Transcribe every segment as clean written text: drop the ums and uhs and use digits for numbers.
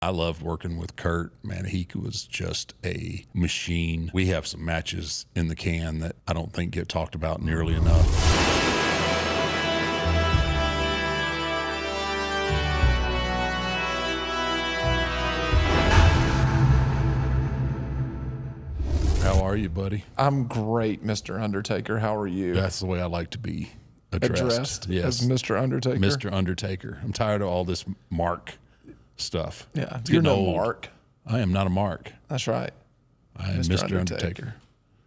I loved working with Kurt. Man, he was just a machine. We have some matches in the can that I don't think get talked about nearly enough. How are you, buddy? I'm great, Mr. Undertaker. How are you? That's the way I like to be addressed. Yes. As Mr. Undertaker? Mr. Undertaker. I'm tired of all this Mark stuff. Yeah, It's you're getting no old. Mark. I am not a Mark. That's right. I am Mr. Undertaker.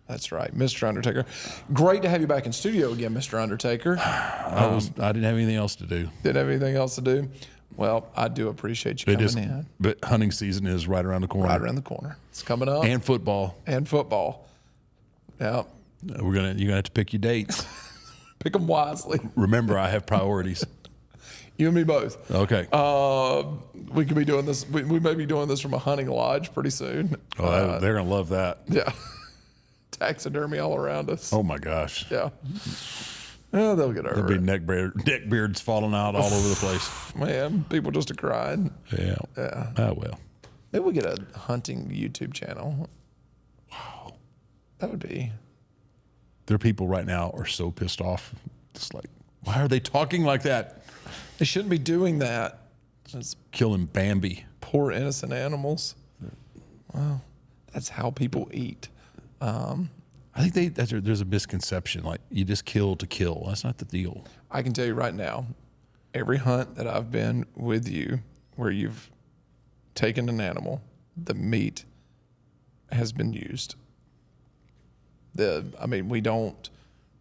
That's right, Mr. Undertaker. Great to have you back in studio again, Mr. Undertaker. I didn't have anything else to do. Didn't have anything else to do? Well, I do appreciate you coming in. But hunting season is right around the corner. Right around the corner. It's coming up. And football. And football. Yeah. You're gonna have to pick your dates. Pick them wisely. Remember, I have priorities. You and me both. Okay. We could be doing this. We may be doing this from a hunting lodge pretty soon. Oh, they're gonna love that. Yeah. Taxidermy all around us. Oh my gosh. Yeah. Yeah, they'll get over There'll be it. neck beards falling out all over the place. Man, people just are crying. Yeah. Yeah. Oh well. Maybe we get a hunting YouTube channel. Wow. That would be. There are people right now are so pissed off. It's like, why are they talking like that? They shouldn't be doing that. It's Killing Bambi. poor innocent animals. Well, that's how people eat. I think there's a misconception. Like, you just kill to kill. That's not the deal. I can tell you right now, every hunt that I've been with you where you've taken an animal, the meat has been used. We don't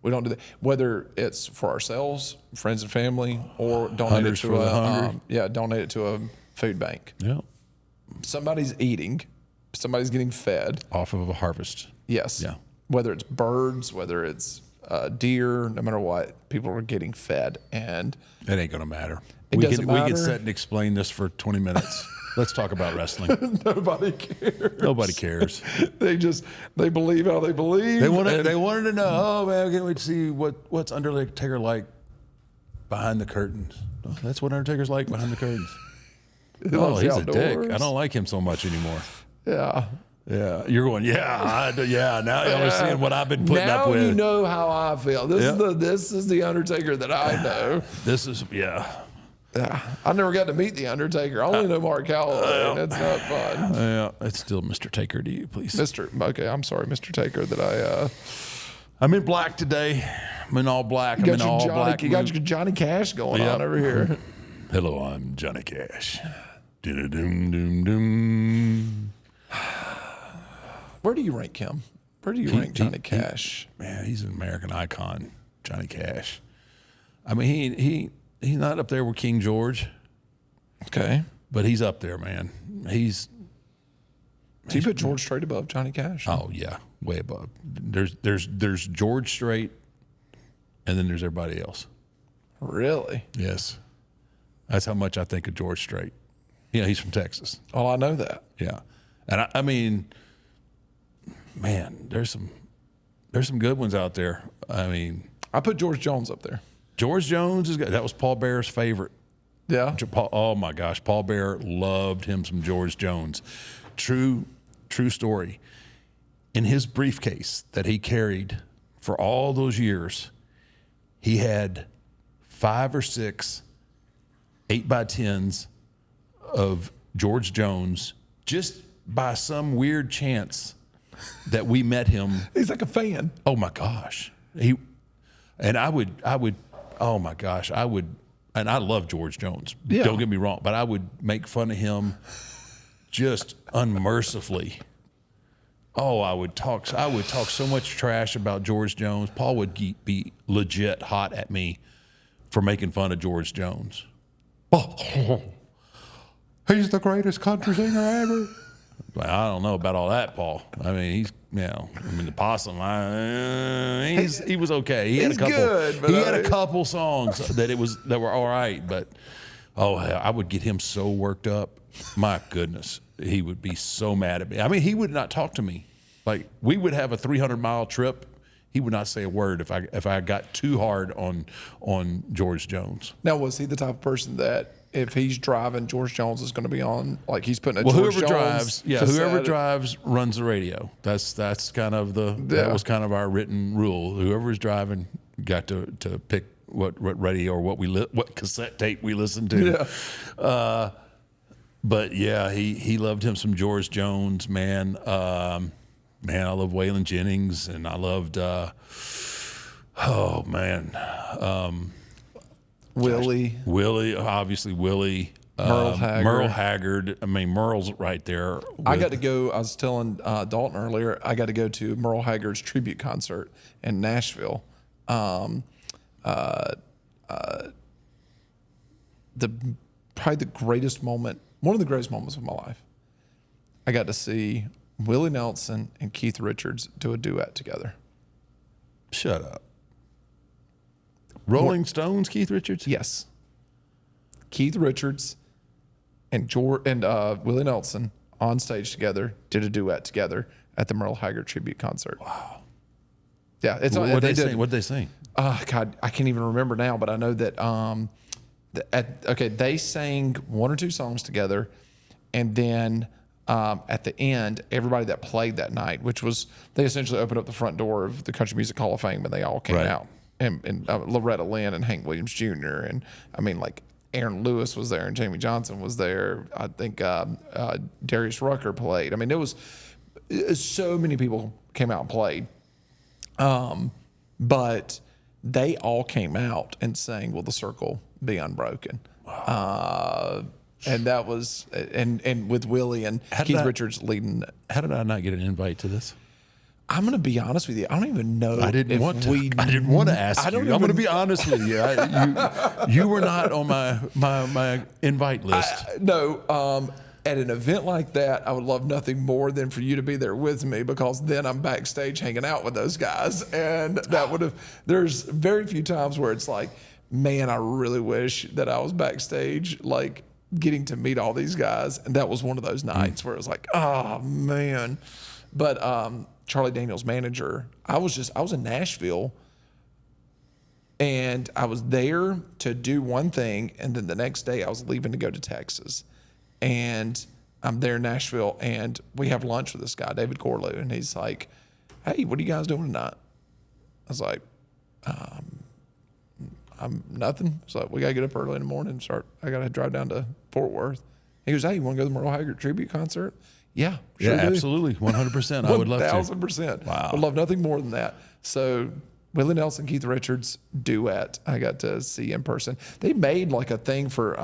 do that. Whether it's for ourselves, friends and family, or donate it to donate it to a food bank. Yeah. Somebody's eating, somebody's getting fed. Off of a harvest. Yes. Yeah. Whether it's birds, whether it's deer, no matter what, people are getting fed, and It ain't gonna matter. It We doesn't can matter. sit and explain this for 20 minutes. Let's talk about wrestling. nobody cares. Nobody cares. They believe how they believe. They wanted to know. Oh man, can't wait to see what's Undertaker like behind the curtains. Oh, that's what Undertaker's like behind the curtains. Oh, he's a dick. I don't like him so much anymore. Yeah. Yeah, you're going. Yeah, Now you're understand what I've been putting up with. Now you know how I feel. This is the Undertaker that I know. This is Yeah. I never got to meet the Undertaker. I only know Mark Calloway, and it's not fun. Yeah, it's still Mr. Taker to you, please. Okay, I'm sorry, Mr. Taker, that I'm in black today. I'm in all black. you I'm in all black. You got your Johnny Cash going on over here. Hello, I'm Johnny Cash. Doom. Where do you rank him? Where do you rank Johnny Cash? Man, he's an American icon, Johnny Cash. I mean, he's not up there with King George, Okay. but he's up there, man. Do you put George Strait above Johnny Cash? Oh yeah, way above. There's George Strait, and then there's everybody else. Really? Yes, that's how much I think of George Strait. Yeah, he's from Texas. Oh, I know that. Yeah, and I mean, man, there's some good ones out there. I mean, I put George Jones up there. George Jones is good. That was Paul Bearer's favorite. Yeah. Oh my gosh, Paul Bearer loved him some George Jones. True story. In his briefcase that he carried for all those years, he had 5 or 6 8x10s of George Jones, just by some weird chance that we met him. He's like a fan. Oh my gosh. I would, oh my gosh, and I love George Jones. Yeah. Don't get me wrong, but I would make fun of him just unmercifully. Oh, I would talk so much trash about George Jones. Paul would be legit hot at me for making fun of George Jones. Oh, he's the greatest country singer ever. Well, I don't know about all that, Paul. I mean, the possum. He was okay. He had a couple songs that were all right, but I would get him so worked up. My goodness, he would be so mad at me. I mean, he would not talk to me. Like, we would have a 300-mile trip. He would not say a word if I got too hard on George Jones. Now, was he the type of person that if he's driving, George Jones is going to be on. Like he's putting a Well, George whoever Jones. drives, whoever drives runs the radio. That's kind of that was kind of our written rule. Whoever's driving got to pick what radio or what cassette tape we listen to. Yeah. But yeah, he loved him some George Jones, man. Man, I love Waylon Jennings, and I loved Willie, obviously Willie. Merle Haggard. I mean, Merle's right there. I got to go. I was telling Dalton earlier. I got to go to Merle Haggard's tribute concert in Nashville. Probably the greatest moment, one of the greatest moments of my life. I got to see Willie Nelson and Keith Richards do a duet together. Shut up. Rolling Stones, Keith Richards? Yes. Keith Richards and Willie Nelson on stage together did a duet together at the Merle Haggard tribute concert. Wow. Yeah, it's What they sing? What they sing? God, I can't even remember now, but I know that they sang one or two songs together, and then at the end, everybody that played that night, which was they essentially opened up the front door of the Country Music Hall of Fame, and they all came out, and Loretta Lynn and Hank Williams Jr. and I mean like Aaron Lewis was there and Jamie Johnson was there. I think Darius Rucker played. I mean, it was so many people came out and played, but they all came out and sang "Will the Circle Be Unbroken." Wow. And that was and with Willie and Keith Richards leading. How did I not get an invite to this? I'm going to be honest with you. I don't even know. I didn't want to ask you. I'm going to be honest with you. You were not on my invite list. No. At an event like that, I would love nothing more than for you to be there with me, because then I'm backstage hanging out with those guys, and that would have. There's very few times where it's like, man, I really wish that I was backstage, like getting to meet all these guys, and that was one of those nights where it was like, oh man. But Charlie Daniels' manager, I was in Nashville, and I was there to do one thing, and then the next day I was leaving to go to Texas, and I'm there in Nashville, and we have lunch with this guy, David Corlew, and he's like, hey, what are you guys doing tonight? I was like, I'm nothing. So we got to get up early in the morning and I got to drive down to Fort Worth. He goes, hey, you want to go to the Merle Haggard tribute concert? Yeah, sure do. Absolutely. 100%. I would love to. 1,000%. Wow. Would love nothing more than that. So Willie Nelson, Keith Richards duet, I got to see in person. They made like a thing for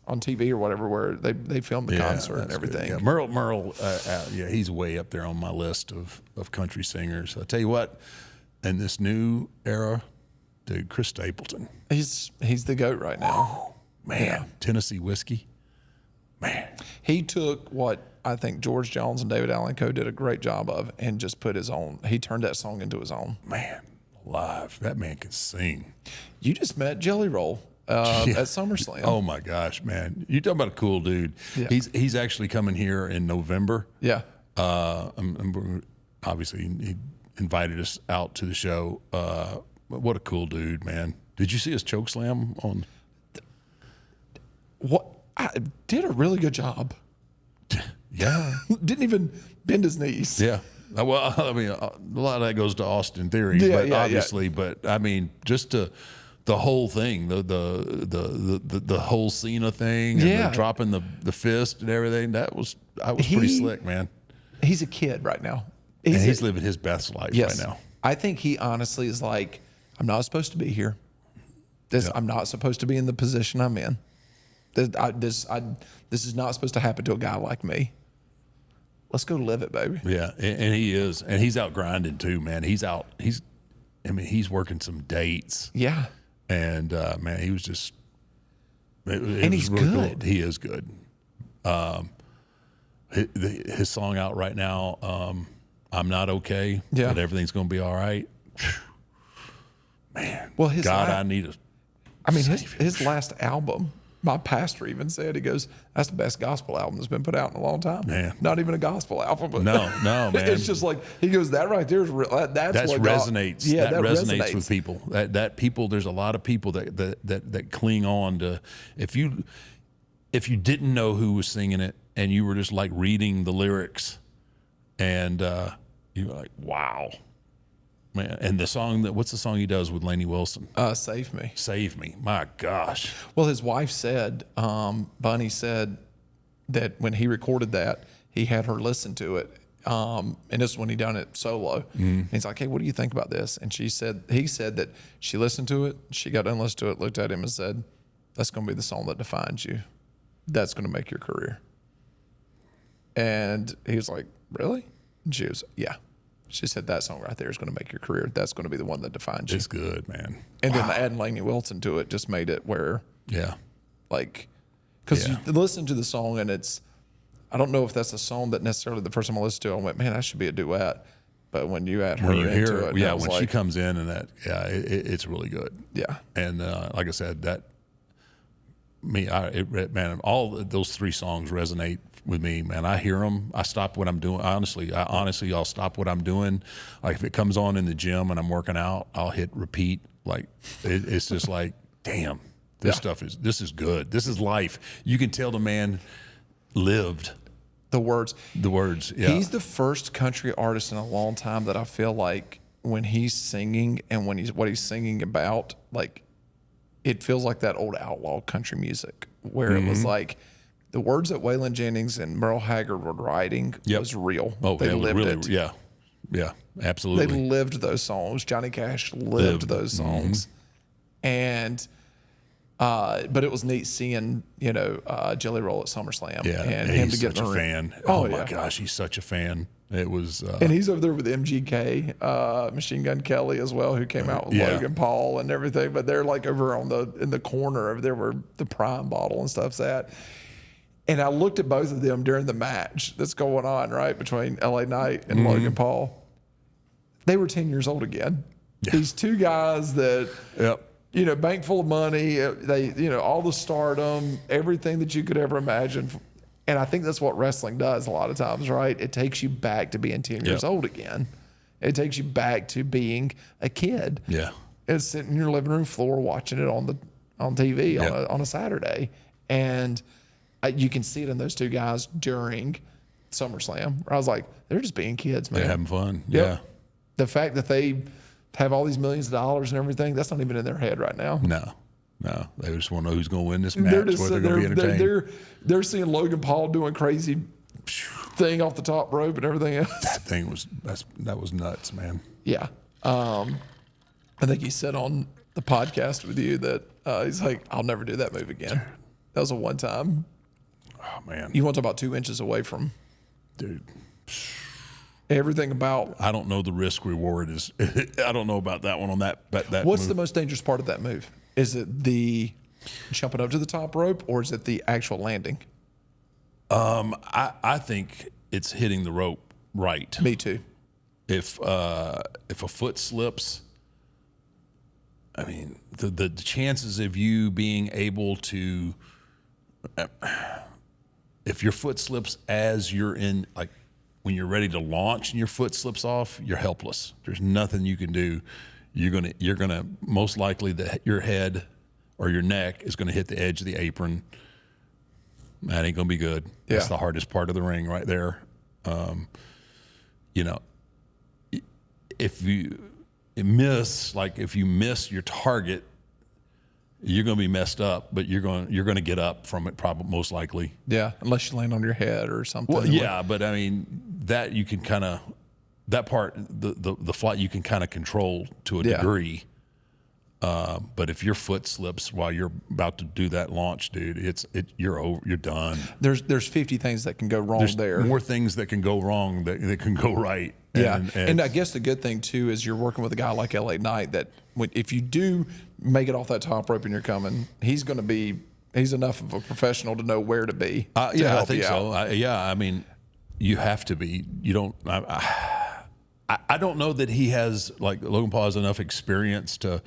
on TV or whatever where they filmed the concert and everything. Good. Yeah. Merle, he's way up there on my list of country singers. I'll tell you what, in this new era, dude, Chris Stapleton. He's the GOAT right now. Oh, man, Tennessee whiskey. Man. He took what I think George Jones and David Allan Coe did a great job of and just put his own. He turned that song into his own. Man, live. That man can sing. You just met Jelly Roll at SummerSlam. Oh, my gosh, man. You talking about a cool dude. Yeah. He's actually coming here in November. Yeah. Obviously, he invited us out to the show. What a cool dude, man. Did you see his choke slam on? What? I did a really good job. Yeah. Didn't even bend his knees. Yeah. Well, I mean, a lot of that goes to Austin Theory, obviously. But I mean, just the whole thing, the whole Cena thing, and dropping the fist and everything. That was pretty slick, man. He's a kid right now. He's living his best life right now. I think he honestly is like, I'm not supposed to be here. I'm not supposed to be in the position I'm in. This is not supposed to happen to a guy like me. Let's go live it, baby. Yeah, and he is, and he's out grinding too, man. He's working some dates. Yeah, and man, he was just, he's really good. Cool. He is good. His song out right now, I'm Not Okay, but everything's gonna be all right. Man, well, I need a. I mean, his last album My pastor even said, he goes, that's the best gospel album that's been put out in a long time. Man. Not even a gospel album. But No, man. It's just like, he goes, that right there is real. That's what resonates. God, yeah, that resonates with people. That people, there's a lot of people that cling on to, if you didn't know who was singing it and you were just like reading the lyrics and you were like, wow. Man, and what's the song he does with Lainey Wilson? Save Me. Save Me. My gosh. Well, his wife said, Bunny said that when he recorded that, he had her listen to it. And this is when he done it solo. And he's like, hey, what do you think about this? And he said that she listened to it. She got done listening to it, looked at him and said, that's going to be the song that defines you. That's going to make your career. And he was like, really? And she was, yeah. She said that song right there is going to make your career. That's going to be the one that defines you. It's good, man. And then adding Lainey Wilson to it just made it where, like, because you listen to the song and I don't know if that's a song that necessarily the first time I listened to it, I went, man, that should be a duet. But when you add her into it, when she comes in and it's really good. Yeah. And like I said, all those 3 songs resonate with me, man. I hear them. I stop what I'm doing. Honestly, I'll stop what I'm doing. Like if it comes on in the gym and I'm working out, I'll hit repeat. Like it's just like, damn, this is good. This is life. You can tell the man lived the words. Yeah. He's the first country artist in a long time that I feel like when he's singing and what he's singing about, like it feels like that old outlaw country music where it was like, the words that Waylon Jennings and Merle Haggard were writing was real. Oh, they lived it. Yeah, absolutely. They lived those songs. Johnny Cash lived those songs. And, but it was neat seeing, Jelly Roll at SummerSlam. Yeah, and him to get such in the a ring. fan. Oh my gosh, he's such a fan. It was, and he's over there with MGK, Machine Gun Kelly as well, who came out with Logan Paul and everything. But they're like over in the corner over there where the Prime bottle and stuff's at. And I looked at both of them during the match that's going on, right, between LA Knight and Logan Paul. They were 10 years old again. Yeah. These 2 guys that, bank full of money, they, all the stardom, everything that you could ever imagine. And I think that's what wrestling does a lot of times, right? It takes you back to being 10 years old again. It takes you back to being a kid. Yeah. And sitting in your living room floor watching it on TV on a Saturday. And you can see it in those 2 guys during SummerSlam. Where I was like, they're just being kids, man. They're having fun. Yep. Yeah. The fact that they have all these millions of dollars and everything, that's not even in their head right now. No. They just want to know who's going to win this match. They're going to be entertained. They're seeing Logan Paul doing crazy thing off the top rope and everything else. That was nuts, man. Yeah. I think he said on the podcast with you that he's like, I'll never do that move again. That was a one time. Oh, man. You want to talk about 2 inches away from. Dude. Everything about. I don't know the risk reward is. I don't know about that one on that What's move. the most dangerous part of that move? Is it the jumping up to the top rope or is it the actual landing? I think it's hitting the rope right. Me too. If a foot slips, I mean, the chances of you being able to, if your foot slips as you're in, like when you're ready to launch and your foot slips off, you're helpless. There's nothing you can do. You're gonna most likely your head or your neck is gonna hit the edge of the apron. That ain't gonna be good. Yeah. That's the hardest part of the ring right there. If you miss your target, you're going to be messed up, but you're going to get up from it probably most likely. Yeah, unless you land on your head or something. Well, yeah, but I mean that you can kind of that part the flight you can kind of control to a degree. But if your foot slips while you're about to do that launch, dude, you're over. You're done. There's 50 things that can go wrong. There's more things that can go wrong that can go right. Yeah, and I guess the good thing too is you're working with a guy like LA Knight that if you do make it off that top rope and you're coming, he's enough of a professional to know where to be. Yeah, I think so. I mean, you have to be. You don't. I don't know that he has Logan Paul has enough experience to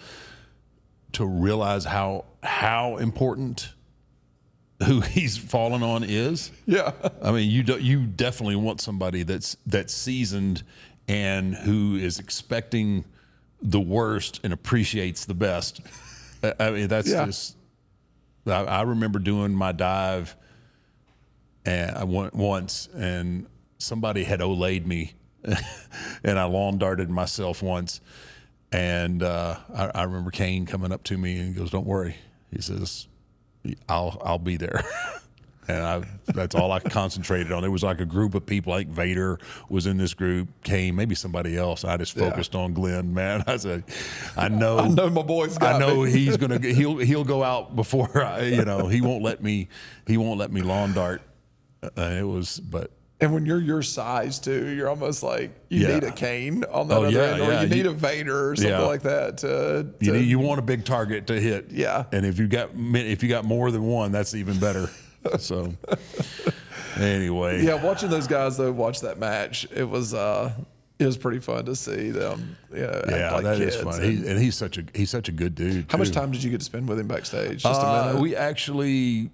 realize how important who he's fallen on is. Yeah. I mean, you definitely want somebody that's seasoned and who is expecting the worst and appreciates the best. I mean, that's just. I remember doing my dive, and I went once, and somebody had olayed me, and I lawn darted myself once, and I remember Kane coming up to me and he goes, "Don't worry," he says, I'll be there. And that's all I concentrated on. There was like a group of people, like Vader was in this group, Kane, maybe somebody else. I just focused on Glenn, man. I said, I know my boy's got I know me. he'll go out before he won't let me lawn dart. And when you're your size too, you're almost like you need a Kane on that other end, or you need a Vader or something like that. You want a big target to hit. Yeah. And if you got more than one, that's even better. So anyway. Yeah, watching those guys though, watch that match, it was pretty fun to see them. Act like that kids. is fun. He's such a good dude. How much time did you get to spend with him backstage? Just a minute. We actually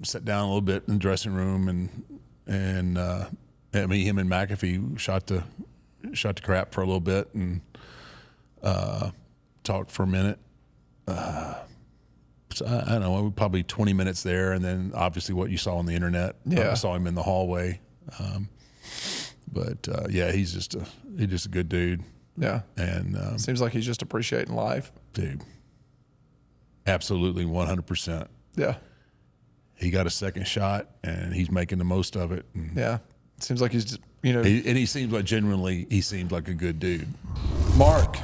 sat down a little bit in the dressing room and him and McAfee shot the crap for a little bit and talked for a minute. So I don't know, probably 20 minutes there, and then obviously what you saw on the internet. Yeah. I saw him in the hallway. He's just a good dude. Yeah. And seems like he's just appreciating life. Dude, absolutely 100%. Yeah. He got a second shot, and he's making the most of it. And yeah. Seems like he's just, he seems like genuinely, he seems like a good dude. Mark.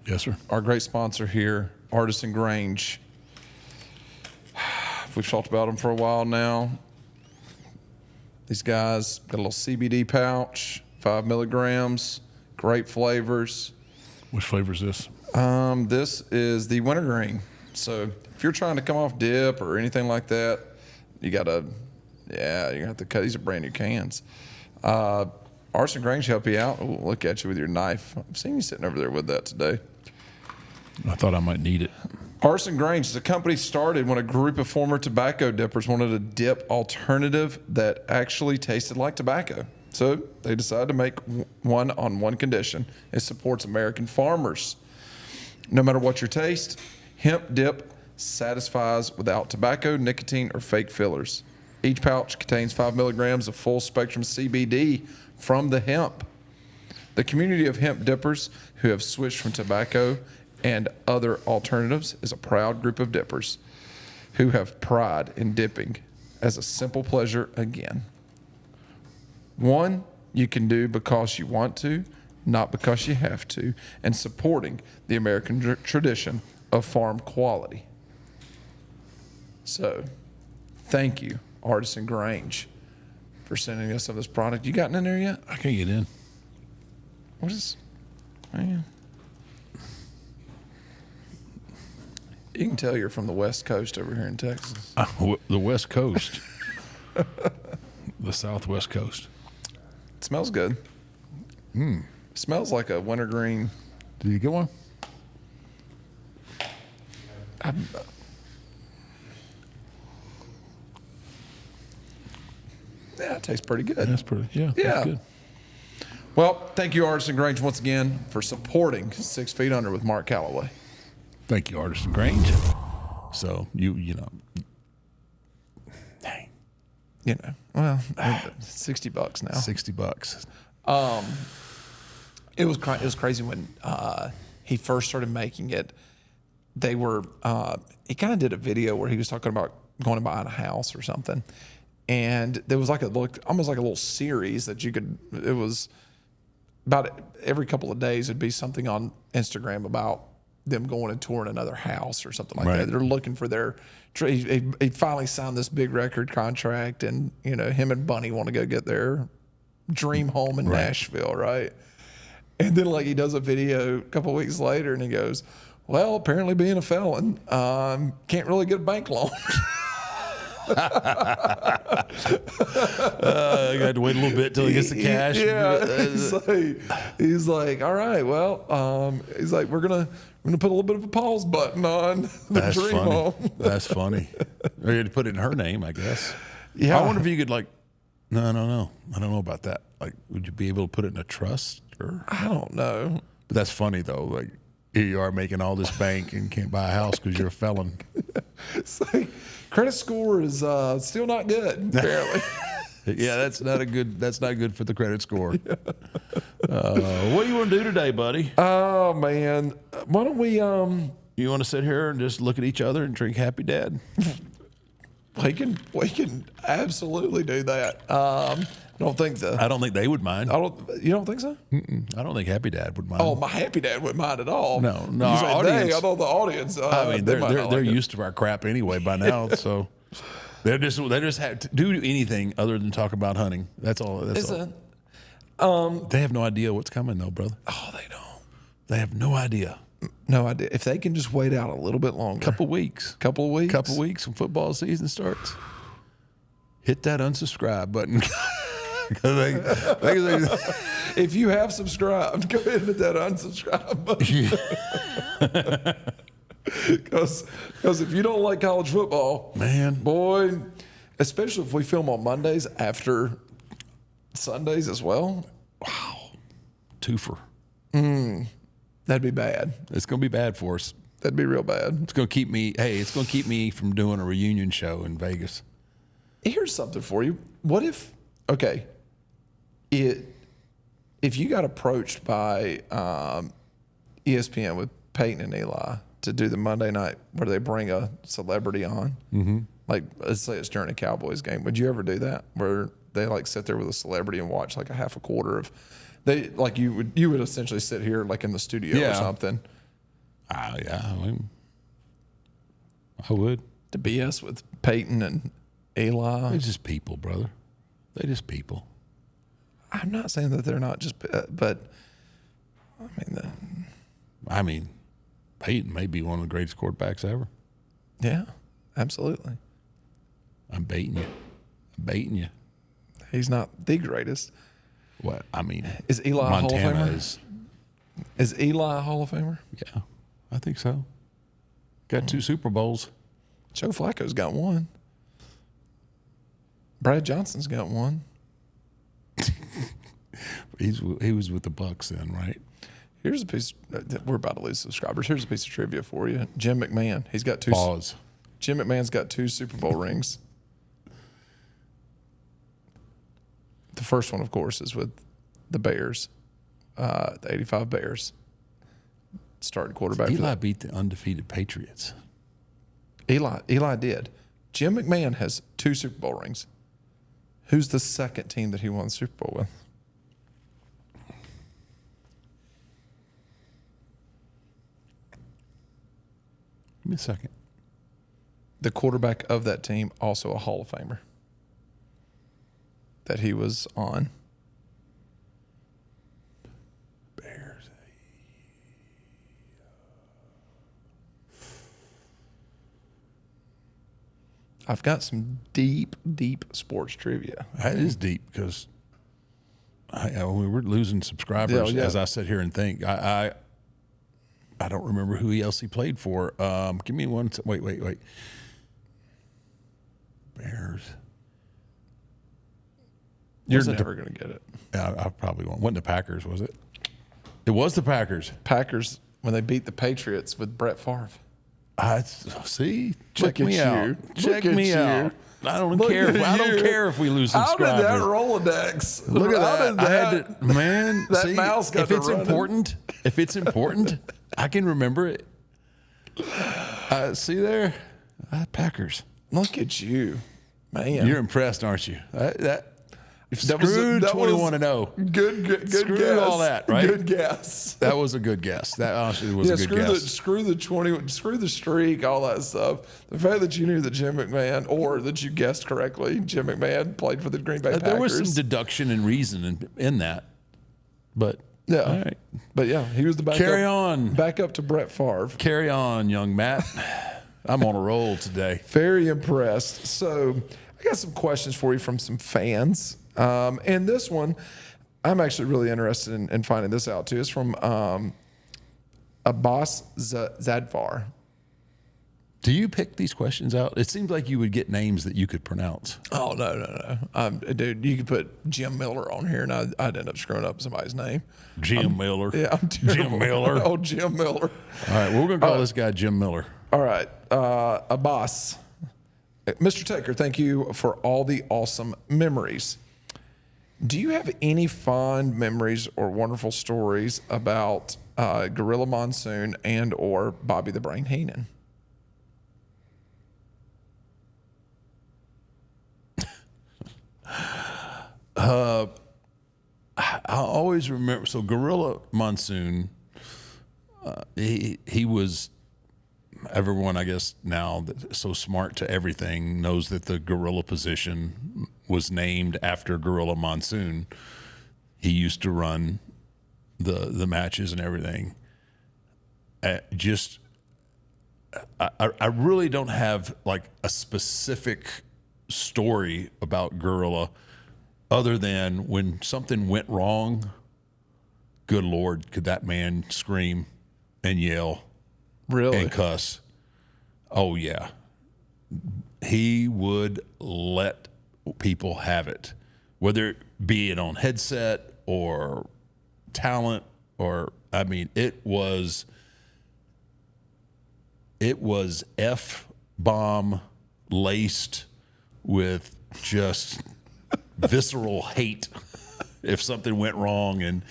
Yes, sir. Our great sponsor here, Artisan Grange. We've talked about them for a while now. These guys got a little CBD pouch, 5 milligrams, great flavors. Which flavor is this? This is the wintergreen. So if you're trying to come off dip or anything like that, you're gonna have to cut. These are brand new cans. Artisan Grange help you out. Ooh, look at you with your knife. I've seen you sitting over there with that today. I thought I might need it. Artisan Grange is a company started when a group of former tobacco dippers wanted a dip alternative that actually tasted like tobacco. So they decided to make one on one condition. It supports American farmers. No matter what your taste, hemp dip satisfies without tobacco, nicotine, or fake fillers. Each pouch contains 5 milligrams of full spectrum CBD from the hemp. The community of hemp dippers who have switched from tobacco and other alternatives is a proud group of dippers who have pride in dipping as a simple pleasure again. One you can do because you want to, not because you have to, and supporting the American tradition of farm quality. So, thank you, Artisan Grange, for sending us some of this product. You gotten in there yet? I can't get in. What is? Man. You can tell you're from the West Coast over here in Texas. The West Coast. The Southwest Coast. It smells good. It smells like a wintergreen. Did you get one? Yeah, it tastes pretty good. That's pretty, Yeah. That's good. Well, thank you, Artisan Grange, once again for supporting 6 Feet Under with Mark Calloway. Thank you, Artisan Grange. So, you know. Dang. Well, $60 now. $60. It was crazy when he first started making it. They were he kind of did a video where he was talking about going and buying a house or something, and there was almost like a little series that you could. It was about every couple of days it'd be something on Instagram about them going and touring another house or something like that. They're looking for their. He finally signed this big record contract, and him and Bunny want to go get their dream home in Nashville, right? And then he does a video a couple of weeks later, and he goes, "Well, apparently being a felon, can't really get a bank loan." I got to wait a little bit till he gets the cash. He's like, all right, well, he's like, we're gonna put a little bit of a pause button on the That's dream funny. home. That's funny. Or you had to put it in her name, I guess. Yeah. I wonder if you could no, I don't know about that. Like, would you be able to put it in a trust? Or? I don't know. But that's funny though. Like, here you are making all this bank and can't buy a house because you're a felon. It's like credit score is still not good, apparently. Yeah, that's not good for the credit score. What do you want to do today, buddy? Oh man, why don't we? You want to sit here and just look at each other and drink Happy Dad? We can absolutely do that. I don't think they would mind. You don't think so? I don't think Happy Dad would mind. Oh, my Happy Dad wouldn't mind at all. No. You Our say audience, I know the audience. I mean, they might not they're like used to our crap anyway by now, so they just have to do anything other than talk about hunting. That's all. That's all. They have no idea what's coming, though, brother. Oh, they don't. They have no idea. No idea. If they can just wait out a little bit longer, Couple of weeks when football season starts, hit that unsubscribe button. If you have subscribed, go ahead and hit that unsubscribe button. Because if you don't like college football, man, boy, especially if we film on Mondays after Sundays as well. Wow, twofer. That'd be bad. It's gonna be bad for us. That'd be real bad. It's gonna keep me. Hey, it's gonna keep me from doing a reunion show in Vegas. Here's something for you. What if? Okay, if you got approached by ESPN with Peyton and Eli to do the Monday night where they bring a celebrity on, like let's say it's during a Cowboys game, would you ever do that? Where they like sit there with a celebrity and watch like a half a quarter of, they like you would essentially sit here like in the studio or something. Yeah, I would. To BS with Peyton and Eli. They're just people, brother. They're just people. I'm not saying that they're not just, but I mean, Peyton may be one of the greatest quarterbacks ever. Yeah, absolutely. I'm baiting you. He's not the greatest. What? I mean, is Eli Montana a Hall of Famer? Is Eli a Hall of Famer? Yeah, I think so. Got 2 Super Bowls. Joe Flacco's got 1. Brad Johnson's got 1. He was with the Bucks then, right? Here's a piece. We're about to lose subscribers. Here's a piece of trivia for you. Jim McMahon. He's got 2. Pause. Jim McMahon's got 2 Super Bowl rings. The first one, of course, is with the Bears, the '85 Bears. Starting quarterback. Eli beat the undefeated Patriots. Eli did. Jim McMahon has 2 Super Bowl rings. Who's the second team that he won the Super Bowl with? Give me a second. The quarterback of that team, also a Hall of Famer, that he was on. Bears. I've got some deep sports trivia. That is deep because we were losing subscribers as I sit here and think. I don't remember who else he played for. Give me one. Wait. Bears. You're never going to get it. I probably won't. Wasn't the Packers, was it? It was the Packers. Packers, when they beat the Patriots with Brett Favre. See, check me out. Check me out. I don't care. I don't care if we lose subscribers. How did that Rolodex? Look at that. That mouse got if it's important, I can remember it. See there, Packers. Look at you, man. You're impressed, aren't you? Screw 21-0. Good Screw guess. all that, right? Good guess. That was a good guess. That honestly was a good guess. Screw the streak, all that stuff. The fact that you knew that Jim McMahon, or that you guessed correctly, Jim McMahon played for the Green Bay Packers. There was some deduction and reason in that, but yeah, all right. But yeah, he was the backup. Carry on. Backup to Brett Favre. Carry on, young Matt. I'm on a roll today. Very impressed. So I got some questions for you from some fans. And this one, I'm actually really interested in finding this out too. It's from Abbas Zadvar. Do you pick these questions out? It seems like you would get names that you could pronounce. Oh, no. Dude, you could put Jim Miller on here and I'd end up screwing up somebody's name. Jim Miller. Yeah, I'm terrible. Jim Miller. Oh, Jim Miller. All right, well, we're going to call this guy Jim Miller. All right. Abbas. Mr. Taker, thank you for all the awesome memories. Do you have any fond memories or wonderful stories about Gorilla Monsoon and or Bobby the Brain Heenan? I always remember. So Gorilla Monsoon, he was. Everyone, I guess, now that's so smart to everything knows that the gorilla position was named after Gorilla Monsoon. He used to run the matches and everything. I really don't have like a specific story about Gorilla other than when something went wrong, good Lord, could that man scream and yell. Really? And cuss. Oh, yeah. He would let people have it, whether it be it on headset or talent or, I mean, it was F-bomb laced with just visceral hate if something went wrong and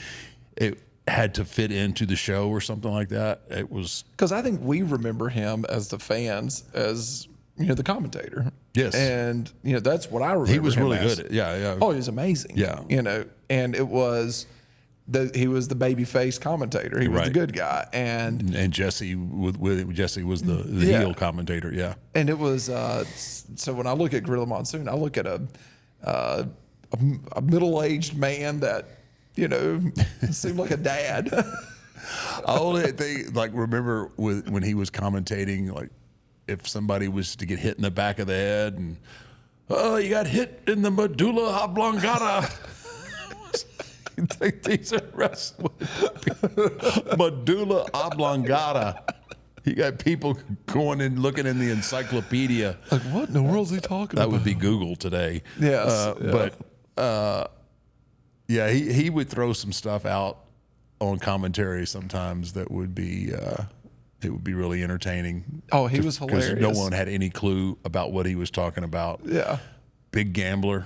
it had to fit into the show or something like that. It was Because I think we remember him as the fans as, the commentator. Yes. And, that's what I remember. he was him really as. good. Yeah. Oh, he was amazing. Yeah. And it was he was the baby face commentator. He was the Right. good guy. And Jesse Jesse was the Yeah. heel commentator. Yeah. and it was so when I look at Gorilla Monsoon, I look at a middle-aged man that seemed like a dad. I only thing remember when he was commentating, like if somebody was to get hit in the back of the head and you got hit in the medulla oblongata. You think these are wrestling? Medulla oblongata. You got people going and looking in the encyclopedia. Like, what in the world is he talking That about? would be Google today. Yes, But yeah, he would throw some stuff out on commentary sometimes that would be it would be really entertaining. Oh, he was because hilarious. no one had any clue about what he was talking about. Yeah. Big gambler.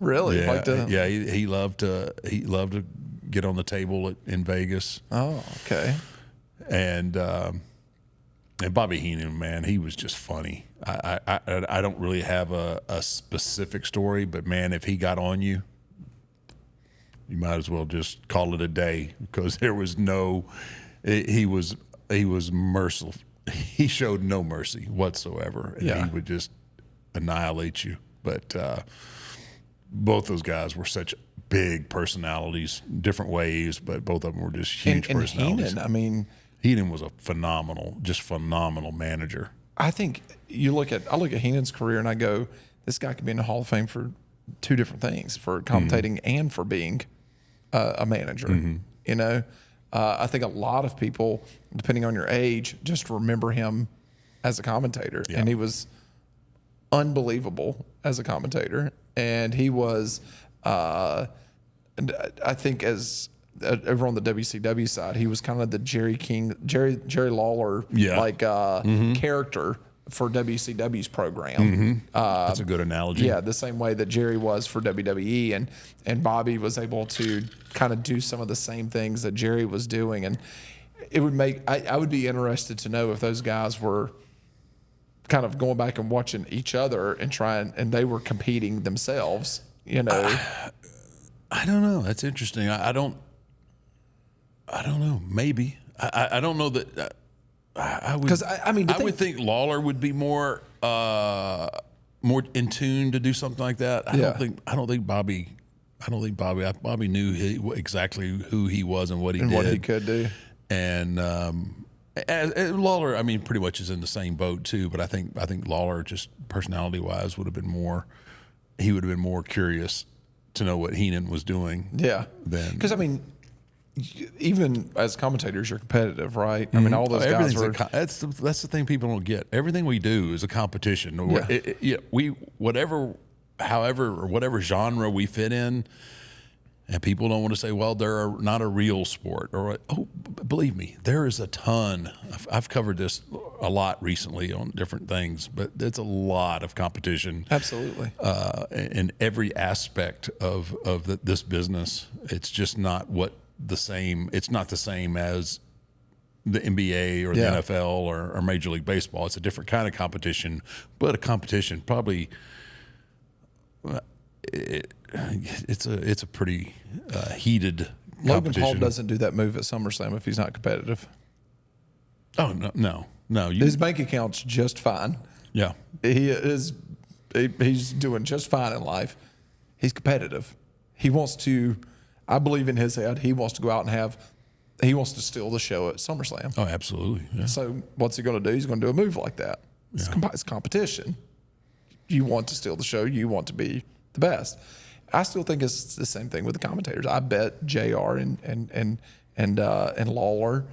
Really? Yeah, he loved to get on the table in Vegas. Oh, okay. And Bobby Heenan, man, he was just funny. I don't really have a specific story, but man, if he got on you, you might as well just call it a day because there was he was merciful. He showed no mercy whatsoever, and he would just annihilate you. But both those guys were such big personalities, different ways, but both of them were just huge personalities. Heenan, I mean, Heenan was a phenomenal manager. I think I look at Heenan's career and I go, this guy could be in the Hall of Fame for two different things, for commentating and for being a manager. I think a lot of people, depending on your age, just remember him as a commentator, and he was unbelievable as a commentator, and he was, I think, as over on the WCW side, he was kind of the Jerry Lawler character for WCW's program. That's a good analogy. Yeah, the same way that Jerry was for WWE, and Bobby was able to kind of do some of the same things that Jerry was doing, and it would make I would be interested to know if those guys were kind of going back and watching each other and they were competing themselves. I don't know. That's interesting. I don't know. Maybe I don't know that. I would think Lawler would be more in tune to do something like that. I don't think Bobby. Bobby knew exactly who he was and what he did what he could do. And Lawler, I mean, pretty much is in the same boat too. But I think Lawler, just personality wise, would have been more. He would have been more curious to know what Heenan was doing. Yeah. Because I mean, even as commentators, you're competitive, right? I mean, all those guys were. That's the thing people don't get. Everything we do is a competition. Whatever genre we fit in, and people don't want to say, well, they're not a real sport, or believe me, there is a ton. I've covered this a lot recently on different things, but it's a lot of competition. Absolutely. In every aspect of this business, it's just not the same. It's not the same as the NBA or the NFL or Major League Baseball. It's a different kind of competition, but a competition probably. It's a pretty heated Logan competition. Paul doesn't do that move at SummerSlam if he's not competitive. Oh no! His bank account's just fine. Yeah, He's doing just fine in life. He's competitive. He wants to. I believe in his head. He wants to go out and he wants to steal the show at SummerSlam. Oh, absolutely. Yeah. So what's he going to do? He's going to do a move like that. It's competition. You want to steal the show. You want to be the best. I still think it's the same thing with the commentators. I bet JR and Lawler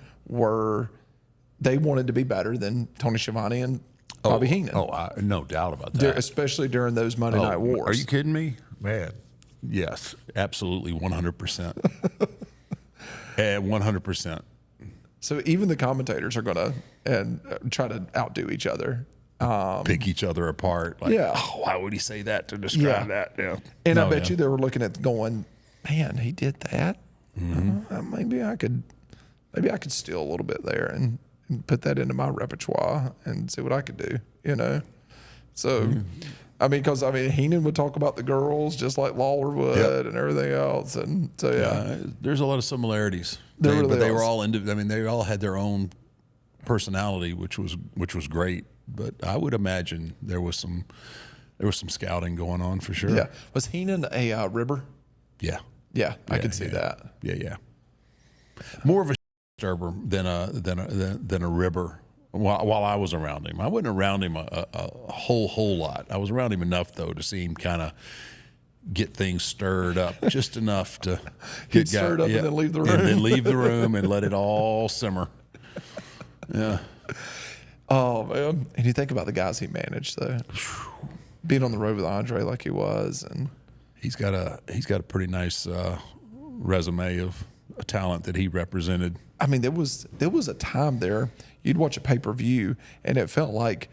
they wanted to be better than Tony Schiavone and Bobby Heenan. No doubt about that. Especially during those Monday Night Wars. Are you kidding me, man? Yes, absolutely, 100%. And 100%. So even the commentators are going to try to outdo each other. Pick each other apart. Like, why would he say that to describe that? Yeah. And I bet you they were looking at going, man, he did that. Mm-hmm. Maybe I could steal a little bit there and put that into my repertoire and see what I could do, you know? So, because Heenan would talk about the girls just like Lawler would and everything else. And so, there's a lot of similarities. They were all they all had their own personality, which was great. But I would imagine there was some scouting going on for sure. Yeah. Was Heenan a ribber? Yeah. Yeah, I could see that. Yeah. More of a disturber than a ribber. While I was around him, I wasn't around him a whole lot. I was around him enough though to see him kind of get things stirred up, just enough to get stirred up and then leave the room, and then leave the room and let it all simmer. Yeah. Oh man! And you think about the guys he managed, though, being on the road with Andre like he was, and he's got a pretty nice resume of a talent that he represented. I mean, there was a time there you'd watch a pay-per-view and it felt like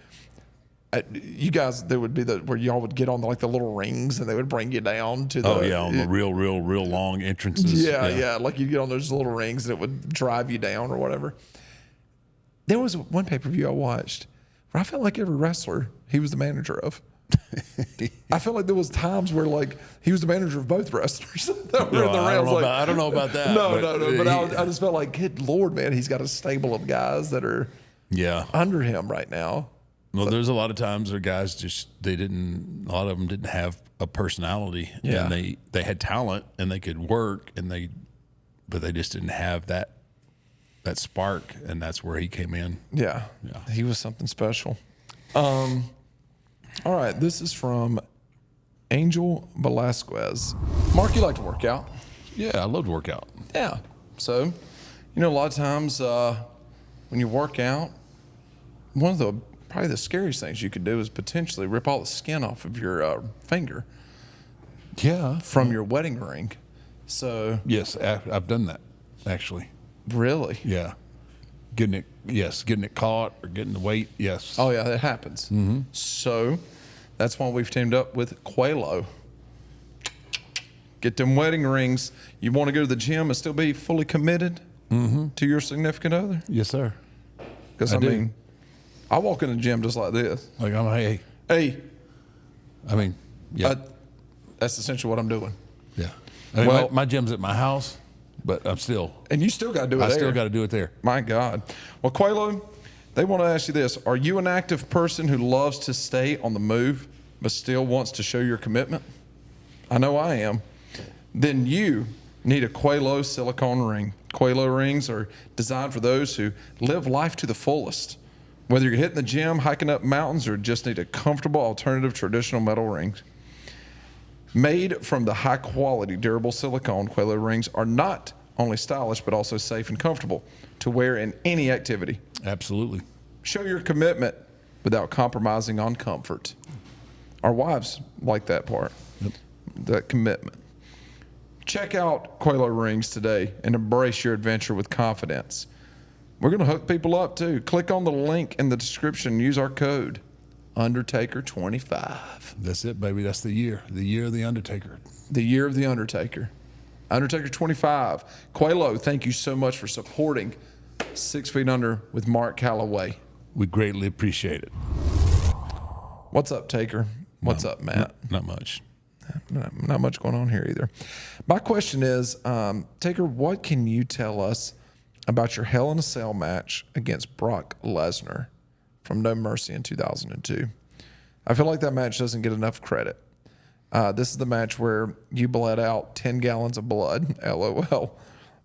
you guys, there would be where y'all would get on the little rings and they would bring you down to the on the real long entrances. Yeah, like you'd get on those little rings and it would drive you down or whatever. There was one pay-per-view I watched where I felt like every wrestler he was the manager of. I felt like there was times where he was the manager of both wrestlers that were in the rounds. I don't know about that. No. But I just felt like, good Lord, man, he's got a stable of guys that are under him right now. Well, there's a lot of times where guys a lot of them didn't have a personality. Yeah. And they had talent and they could work but they just didn't have that spark, and that's where he came in. Yeah. He was something special. All right, this is from Angel Velasquez. Mark, you like to work out? Yeah, I love to work out. Yeah. So, a lot of times when you work out, one of probably the scariest things you could do is potentially rip all the skin off of your finger. Yeah. From your wedding ring. So. Yes, I've done that, actually. Really? Yeah. Getting it caught or getting the weight. Yes. Oh yeah, that happens. Mm-hmm. So that's why we've teamed up with QALO. Get them wedding rings. You want to go to the gym and still be fully committed to your significant other? Yes, sir. Because I walk in the gym just like this. Like hey. Yeah. That's essentially what I'm doing. Yeah. My gym's at my house. But I'm still. And you still got to do it there. I still got to do it there. My God. Well, QALO, they want to ask you this. Are you an active person who loves to stay on the move but still wants to show your commitment? I know I am. Then you need a QALO silicone ring. QALO Rings are designed for those who live life to the fullest. Whether you're hitting the gym, hiking up mountains, or just need a comfortable alternative to traditional metal rings. Made from the high-quality, durable silicone, QALO Rings are not only stylish, but also safe and comfortable to wear in any activity. Absolutely. Show your commitment without compromising on comfort. Our wives like that part, that commitment. Check out QALO Rings today and embrace your adventure with confidence. We're going to hook people up too. Click on the link in the description and use our code, Undertaker25. That's it, baby. That's the year of the Undertaker. The year of the Undertaker. Undertaker25. QALO, thank you so much for supporting 6 Feet Under with Mark Calloway. We greatly appreciate it. What's up, Taker? What's up, Matt? Not much. Not much going on here either. My question is, Taker, what can you tell us about your Hell in a Cell match against Brock Lesnar from No Mercy in 2002? I feel like that match doesn't get enough credit. This is the match where you bled out 10 gallons of blood, LOL.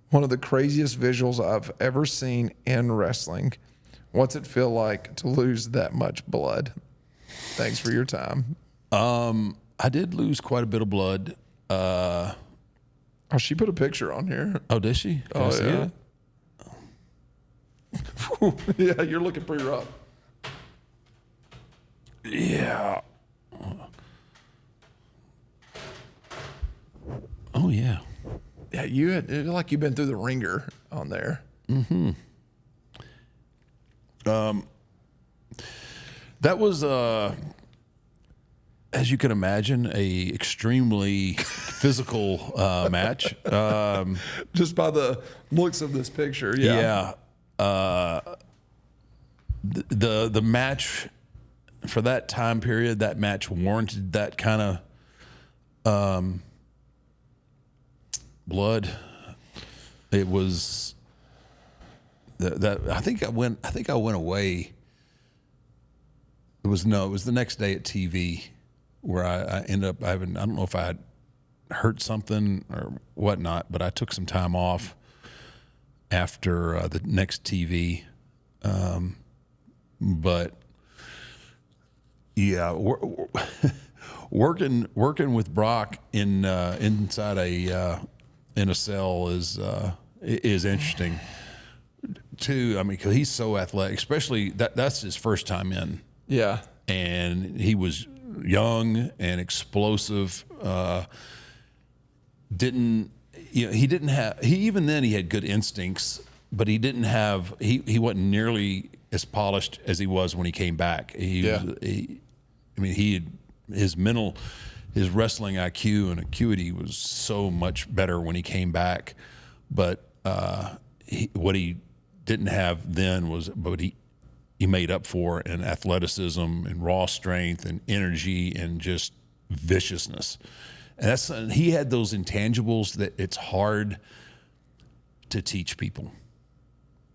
One of the craziest visuals I've ever seen in wrestling. What's it feel like to lose that much blood? Thanks for your time. I did lose quite a bit of blood. Oh, she put a picture on here. Oh, did she? Can I see yeah. it? Yeah, you're looking pretty rough. Yeah. Oh, yeah. Yeah, it looked like you've been through the ringer on there. That was, as you can imagine, a extremely physical match. Just by the looks of this picture, yeah. The match for that time period, that match warranted that kind of blood. It was that I think I went away. It was the next day at TV where I ended up I don't know if I had hurt something or whatnot, but I took some time off after the next TV. But yeah, working with Brock inside in a cell is interesting too. I mean, 'cause he's so athletic, especially that's his first time in. Yeah. And he was young and explosive. Even then he had good instincts, but he didn't have, he wasn't nearly as polished as he was when he came back. His wrestling IQ and acuity was so much better when he came back. But what he didn't have then was, but he made up for in athleticism and raw strength and energy and just viciousness. And he had those intangibles that it's hard to teach people.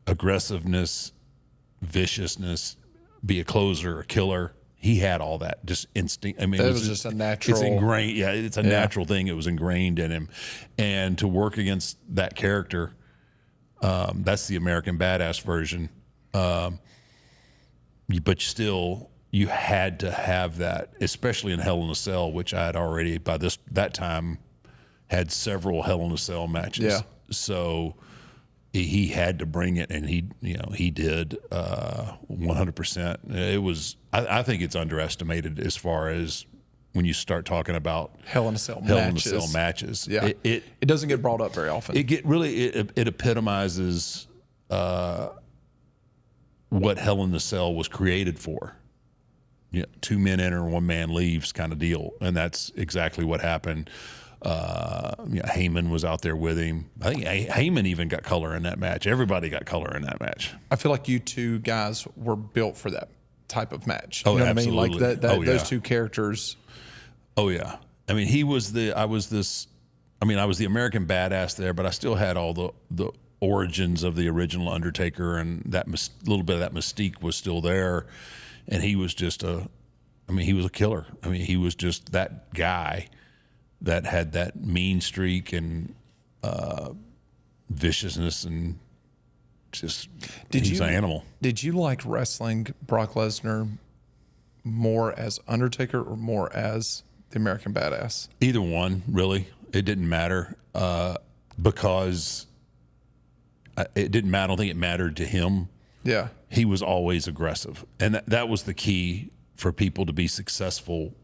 Aggressiveness, viciousness, be a closer, a killer. He had all that, just instinct. I mean, it was just a natural. It's ingrained. Yeah, it's a natural thing. It was ingrained in him. And to work against that character, that's the American Badass version. But still, you had to have that, especially in Hell in a Cell, which I had already by that time had several Hell in a Cell matches. Yeah. So he had to bring it, and he did 100%. It was. I think it's underestimated as far as when you start talking about Hell in a Cell matches. Yeah, it doesn't get brought up very often. It epitomizes what Hell in the Cell was created for. You know, 2 men enter, 1 man leaves kind of deal. And that's exactly what happened. Heyman was out there with him. I think Heyman even got color in that match. Everybody got color in that match. I feel like you two guys were built for that type of match. Oh, you know absolutely. what I mean? Like those two characters. Oh, yeah. I mean, I was the American Badass there, but I still had all the origins of the original Undertaker, and that little bit of that mystique was still there. And he was just he was a killer. I mean, he was just that guy that had that mean streak, and viciousness and just Did he's you- an animal. Did you like wrestling Brock Lesnar more as Undertaker or more as the American Badass? Either one, really. It didn't matter because it didn't matter. I don't think it mattered to him. Yeah. He was always aggressive. And that was the key for people to be successful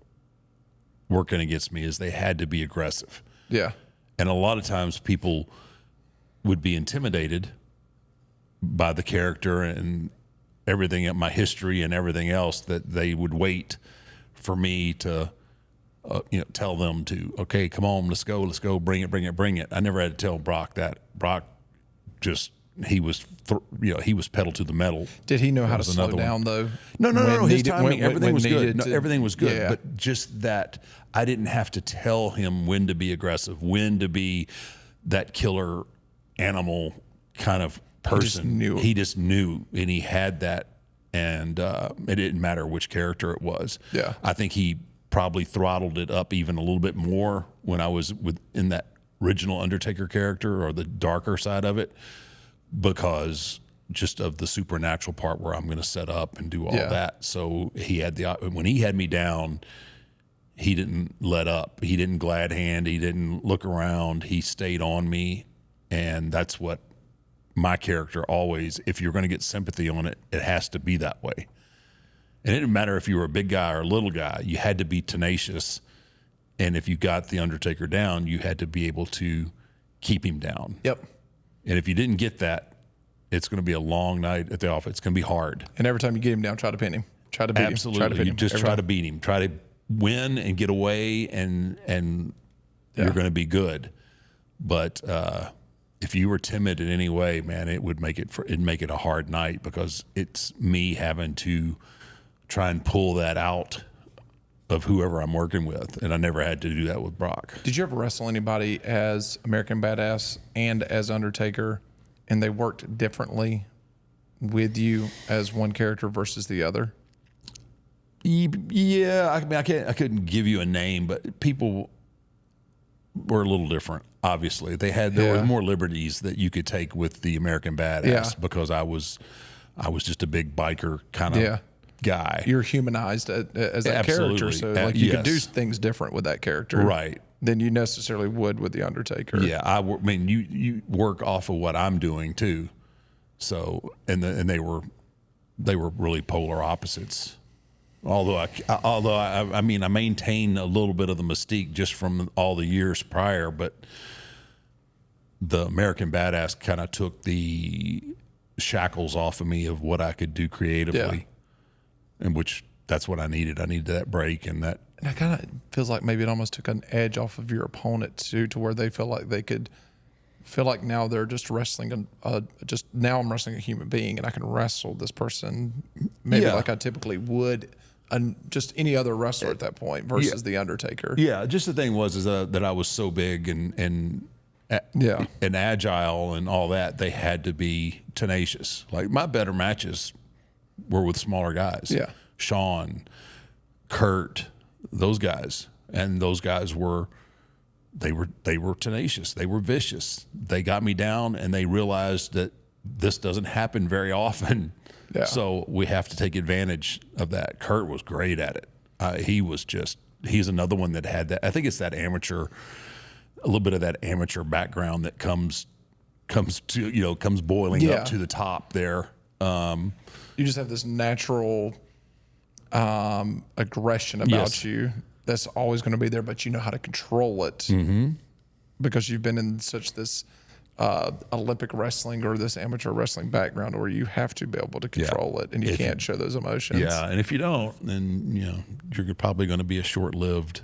working against me is they had to be aggressive. Yeah. And a lot of times people would be intimidated by the character and everything, my history and everything else, that they would wait for me to, tell them to, okay, come on, let's go, bring it. I never had to tell Brock that. Brock just, he was pedal to the metal. Did he know how to was slow another down though? No. When His needed- timing, when everything was good. needed No, to- everything was good. Yeah. But just that I didn't have to tell him when to be aggressive, when to be that killer animal kind of person. knew. He just knew, and he had that, and it didn't matter which character it was. Yeah. I think he probably throttled it up even a little bit more when I was in that original Undertaker character or the darker side of it, because just of the supernatural part where I'm going to set up and do all Yeah. that. So he had when he had me down, he didn't let up. He didn't glad hand. He didn't look around. He stayed on me. And that's what my character always, if you're going to get sympathy on it, it has to be that way. And it didn't matter if you were a big guy or a little guy, you had to be tenacious. And if you got the Undertaker down, you had to be able to keep him down. Yep. And if you didn't get that, it's going to be a long night at the office. It's going to be hard. And every time you get him down, try to pin him. Try to beat Absolutely. him. Try to beat You him. just Every try time. to beat him. Try to win and get away, and you're going to be good. But if you were timid in any way, man, it'd make it a hard night, because it's me having to try and pull that out of whoever I'm working with. And I never had to do that with Brock. Did you ever wrestle anybody as American Badass and as Undertaker, and they worked differently with you as one character versus the other? Yeah, I mean, I couldn't give you a name, but people were a little different. Obviously, there were more liberties that you could take with the American Badass, because I was just a big biker kind of guy. You're humanized as that Absolutely. character, so like you could do Yes. things different with that character, Right. than you necessarily would with the Undertaker. Yeah, I mean, you work off of what I'm doing too. So, and they were really polar opposites. Although I mean, I maintain a little bit of the mystique just from all the years prior, but the American Badass kind of took the shackles off of me of what I could do creatively, and that's what I needed. I needed that break, and that. And it kind of feels like maybe it almost took an edge off of your opponent too, to where they feel like they could feel like now they're just wrestling now I'm wrestling a human being, and I can wrestle this person maybe like I typically would just any other wrestler at that point versus the Undertaker. Yeah, just the thing was that I was so big and agile and all that. They had to be tenacious. Like my better matches were with smaller guys. Yeah. Sean, Kurt, those guys, and those guys were tenacious. They were vicious. They got me down, and they realized that this doesn't happen very often. Yeah. So we have to take advantage of that. Kurt was great at it. He's another one that had that. I think it's that a little bit of that amateur background that comes boiling up to the top there. You just have this natural aggression about you that's always going to be there, but you know how to control it because you've been in such this Olympic wrestling or this amateur wrestling background where you have to be able to control it, and you can't show those emotions. Yeah, and if you don't, then you're probably going to be a short-lived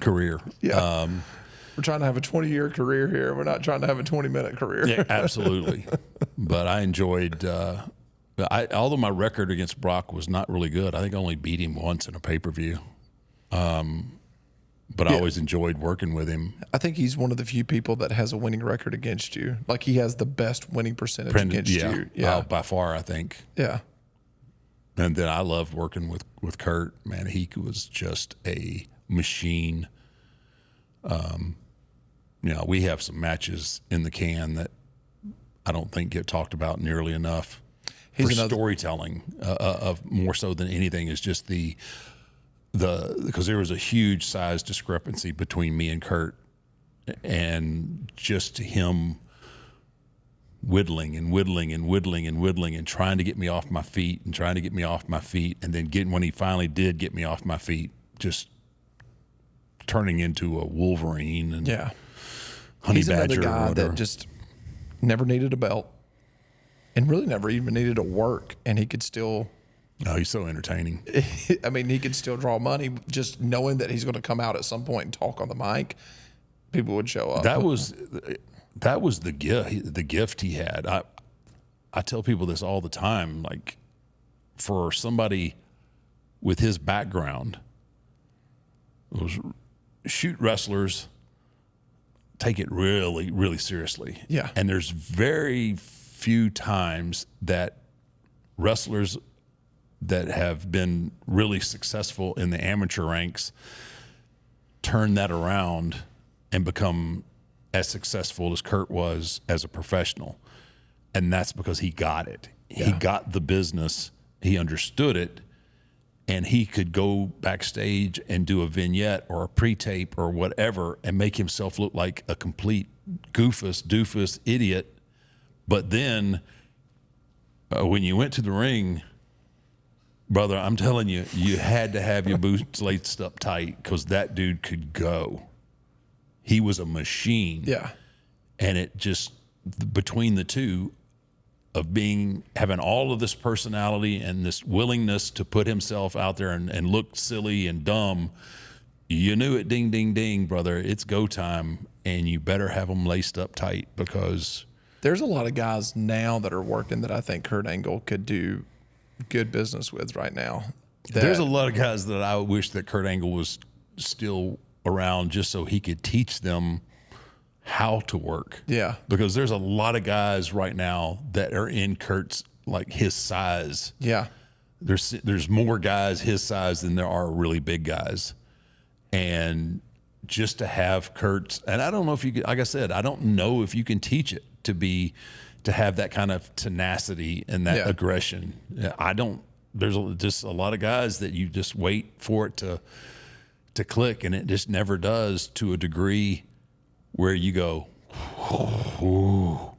career. Yeah. We're trying to have a 20-year career here. We're not trying to have a 20-minute career. Yeah, absolutely. But I enjoyed. Although my record against Brock was not really good, I think I only beat him once in a pay-per-view. But I always enjoyed working with him. I think he's one of the few people that has a winning record against you. Like he has the best winning percentage against you. Yeah, by far, I think. Yeah. And then I loved working with Kurt. Man, he was just a machine. we have some matches in the can that I don't think get talked about nearly enough. For storytelling, of more so than anything, is just because there was a huge size discrepancy between me and Kurt, and just him whittling and whittling and whittling and whittling and trying to get me off my feet and trying to get me off my feet, and then when he finally did get me off my feet, just turning into a Wolverine and honey He's badger. Another guy that just never needed a belt and really never even needed to work, and he could still. Oh, he's so entertaining. I mean, he could still draw money just knowing that he's going to come out at some point and talk on the mic. People would show up. That was the gift he had. I tell people this all the time. Like, for somebody with his background, those shoot wrestlers take it really, really seriously. Yeah. And there's very few times that wrestlers that have been really successful in the amateur ranks turn that around and become as successful as Kurt was as a professional. And that's because he got it. Yeah. He got the business, he understood it, and he could go backstage and do a vignette or a pre-tape or whatever and make himself look like a complete doofus idiot. But then when you went to the ring, brother, I'm telling you, you had to have your boots laced up tight, because that dude could go. He was a machine. Yeah. And it just, between the two of having all of this personality and this willingness to put himself out there and look silly and dumb, you knew it, ding, ding, ding, brother, it's go time, and you better have them laced up tight, because there's a lot of guys now that are working that I think Kurt Angle could do good business with right now. There's a lot of guys that I wish that Kurt Angle was still around, just so he could teach them how to work. Yeah. Because there's a lot of guys right now that are in Kurt's, like, his size. Yeah. There's more guys his size than there are really big guys. And just to have Kurt's, and I don't know if you could, like I said, I don't know if you can teach it to have that kind of tenacity and that aggression. There's just a lot of guys that you just wait for it to click, and it just never does, to a degree where you go, ooh.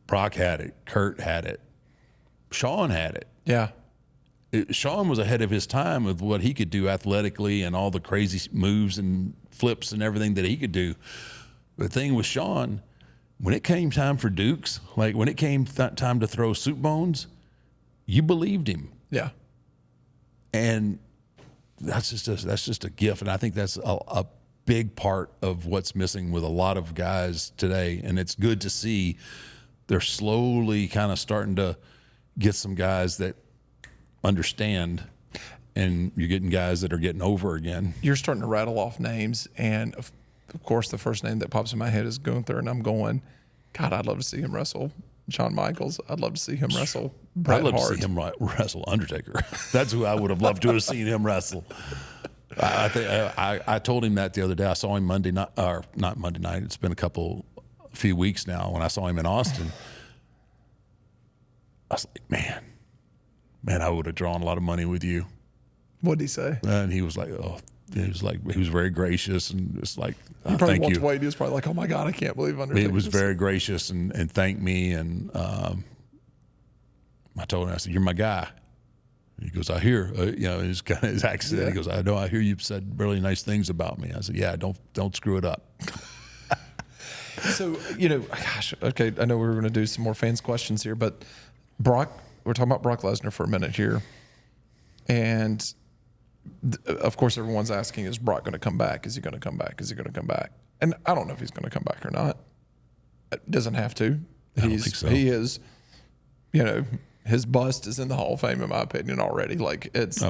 Brock had it, Kurt had it, Shawn had it. Yeah. Shawn was ahead of his time with what he could do athletically and all the crazy moves and flips and everything that he could do. The thing with Shawn, when it came time for Dukes, like when it came time to throw soup bones, you believed him. Yeah. And that's just a gift. And I think that's a big part of what's missing with a lot of guys today. And it's good to see they're slowly kind of starting to get some guys that understand, and you're getting guys that are getting over again. You're starting to rattle off names, and of course the first name that pops in my head is Gunther, and I'm going, God, I'd love to see him wrestle Shawn Michaels. I'd love to see him wrestle Bret Hart. I'd love to see him wrestle Undertaker. That's who I would have loved to have seen him wrestle. I told him that the other day. I saw him Monday night, or not Monday night. It's been a few weeks now when I saw him in Austin. I was like, man, I would have drawn a lot of money with you. What'd he say? And he was like, he was very gracious, and it's like, he probably thank walked you. away. He was probably like, oh my God, I can't believe Undertaker. He was very gracious and thanked me. And I told him, I said, you're my guy. He goes, I hear, his kind of his accent. Yeah. He goes, I know, I hear you've said really nice things about me. I said, yeah, don't screw it up. So, gosh, okay, I know we were going to do some more fans questions here, but we're talking about Brock Lesnar for a minute here. And of course, everyone's asking, is Brock going to come back? Is he going to come back? Is he going to come back? And I don't know if he's going to come back or not. It doesn't have to. I don't think so. He is, his bust is in the Hall of Fame, in my opinion, already. Like, it's,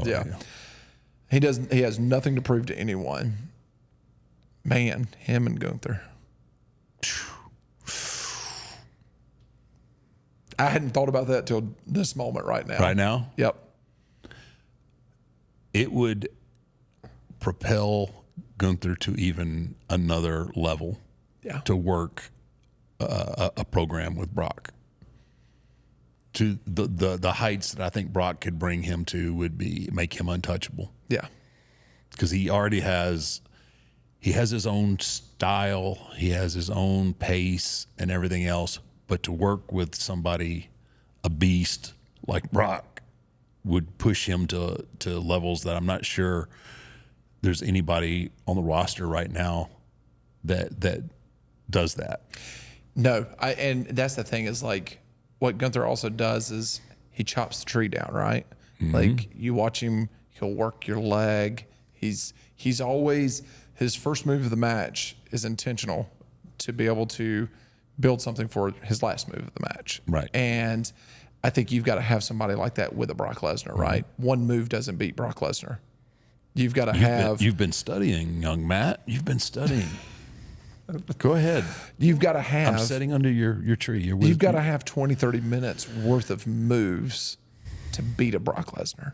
He has nothing to prove to anyone. Man, him and Gunther. I hadn't thought about that till this moment right now. Right now? Yep. It would propel Gunther to even another level. Yeah. To work a program with Brock. To the heights that I think Brock could bring him to would make him untouchable. Yeah. Because he already has his own style, he has his own pace and everything else. But to work with somebody, a beast like Brock, would push him to levels that I'm not sure there's anybody on the roster right now that does that. No, and that's the thing is like what Gunther also does is he chops the tree down, right? Mm-hmm. Like you watch him, he'll work your leg. He's always, his first move of the match is intentional to be able to build something for his last move of the match. Right. And I think you've got to have somebody like that with a Brock Lesnar, right? One move doesn't beat Brock Lesnar. You've got to have. You've been studying, young Matt. You've been studying. Go ahead. You've got to have. I'm sitting under your tree. You've got to have 20, 30 minutes worth of moves to beat a Brock Lesnar.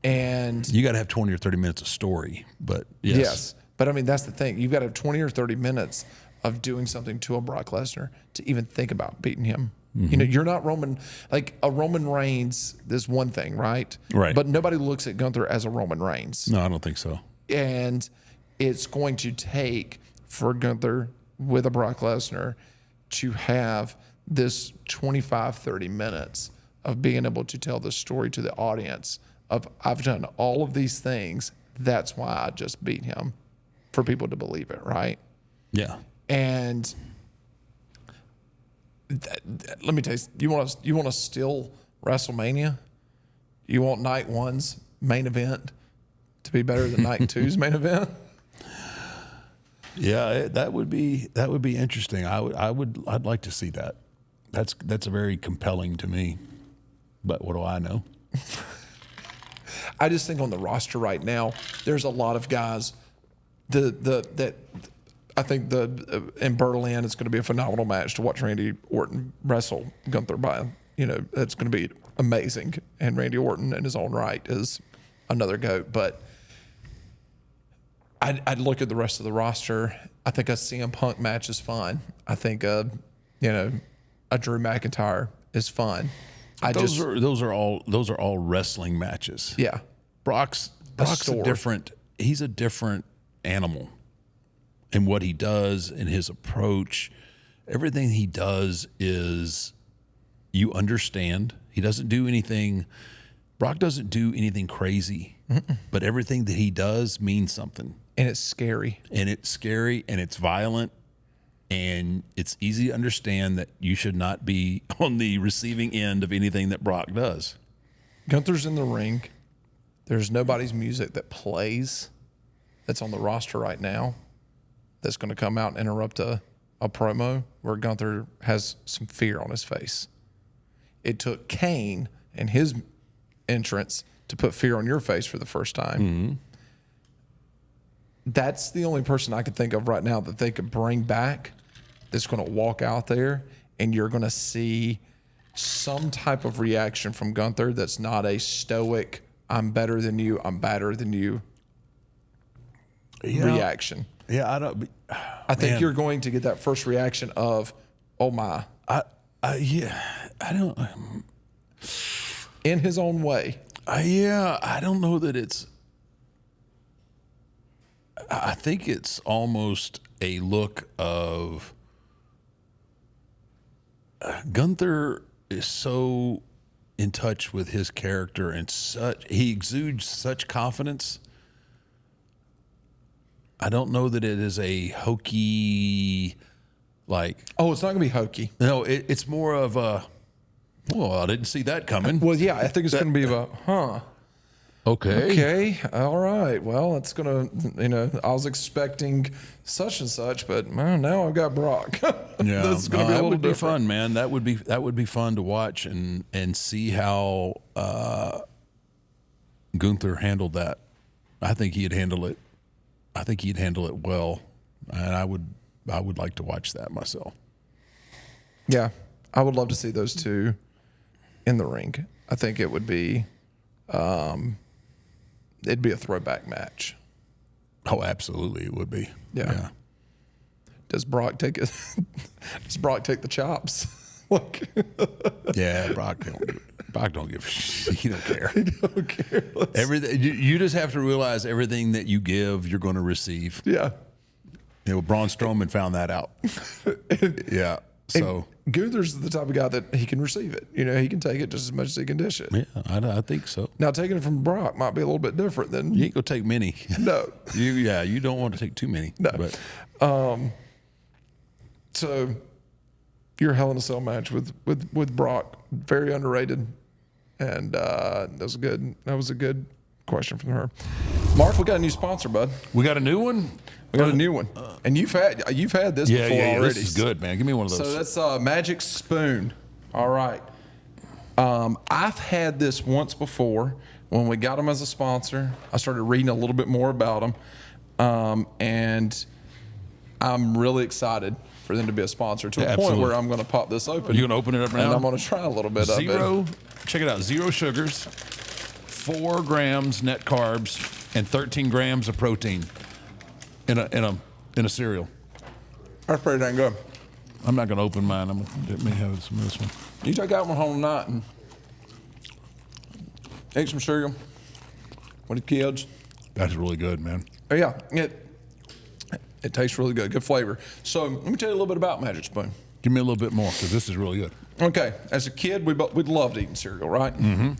And you got to have 20 or 30 minutes of story. But yes. But I mean, that's the thing. You've got to have 20 or 30 minutes of doing something to a Brock Lesnar to even think about beating him. Mm-hmm. You know, you're not Roman, like a Roman Reigns is one thing, right? Right. But nobody looks at Gunther as a Roman Reigns. No, I don't think so. And it's going to take for Gunther with a Brock Lesnar to have this 25, 30 minutes of being able to tell the story to the audience of I've done all of these things. That's why I just beat him, for people to believe it, right? Yeah. And let me tell you, you want to steal WrestleMania? You want night one's main event to be better than night two's main event? Yeah, that would be interesting. I'd like to see that. That's very compelling to me. But what do I know? I just think on the roster right now, there's a lot of guys that I think in Berlin it's going to be a phenomenal match to watch Randy Orton wrestle Gunther by. You know, it's going to be amazing. And Randy Orton in his own right is another GOAT. But I'd look at the rest of the roster. I think a CM Punk match is fun. I think a Drew McIntyre is fun. Those are all wrestling matches. Yeah. Brock's he's a different animal in what he does, in his approach. Everything he does is, you understand. He doesn't do anything. Brock doesn't do anything crazy, but everything that he does means something. And it's scary. And it's violent, and it's easy to understand that you should not be on the receiving end of anything that Brock does. Gunther's in the ring. There's nobody's music that plays that's on the roster right now that's going to come out and interrupt a promo where Gunther has some fear on his face. It took Kane and his entrance to put fear on your face for the first time. Mm-hmm. That's the only person I could think of right now that they could bring back that's going to walk out there and you're going to see some type of reaction from Gunther that's not a stoic, I'm better than you, I'm badder than you reaction. Yeah, I think you're going to get that first reaction of, oh my. I don't. In his own way. I don't know that it's. I think it's almost a look of Gunther is so in touch with his character and he exudes such confidence. I don't know that it is a hokey, like. Oh, it's not going to be hokey. No, it's more of a, well, I didn't see that coming. Well, yeah, I think it's going to be about, Okay, all right. Well, it's going to, I was expecting such and such, but now I've got Brock. Yeah, That's going to be a little that would different. be fun, man. That would be fun to watch and see how Gunther handled that. I think he'd handle it. I think he'd handle it well, and I would like to watch that myself. Yeah, I would love to see those two in the ring. I think it would be, it'd be a throwback match. Oh, absolutely, it would be. Yeah. Does Brock take it? Does Brock take the chops? Like, Yeah, Brock don't give a shit. He don't care. I don't care. Everything you just have to realize everything that you give, you're going to receive. Yeah. Braun Strowman found that out. Yeah. So Gunther's the type of guy that he can receive it. He can take it just as much as he can dish it. yeah, I think so. Now, taking it from Brock might be a little bit different than You ain't gonna take many. no. You don't want to take too many. No. But So your Hell in a Cell match with Brock, very underrated, and that was good. That was a good question from her. Mark, we got a new sponsor, bud. we got a new one. We got a new one, and you've had this before already. This is good, man. Give me one of those. So that's Magic Spoon. All right. I've had this once before when we got them as a sponsor. I started reading a little bit more about them, and I'm really excited for them to be a sponsor to a point absolutely. where I'm going to pop this open. You gonna open it up now? And I'm going to try a little bit of it. Check it out. 0 sugars, 4 grams net carbs, and 13 grams of protein in a cereal. That's pretty dang good. I'm not gonna open mine. Let me have some of this one. You take that one home tonight and eat some cereal with the kids. That's really good, man. Oh, yeah, it tastes really good. Good flavor. So let me tell you a little bit about Magic Spoon. Give me a little bit more because this is really good. Okay, as a kid, we'd loved eating cereal, right? Mm-hmm.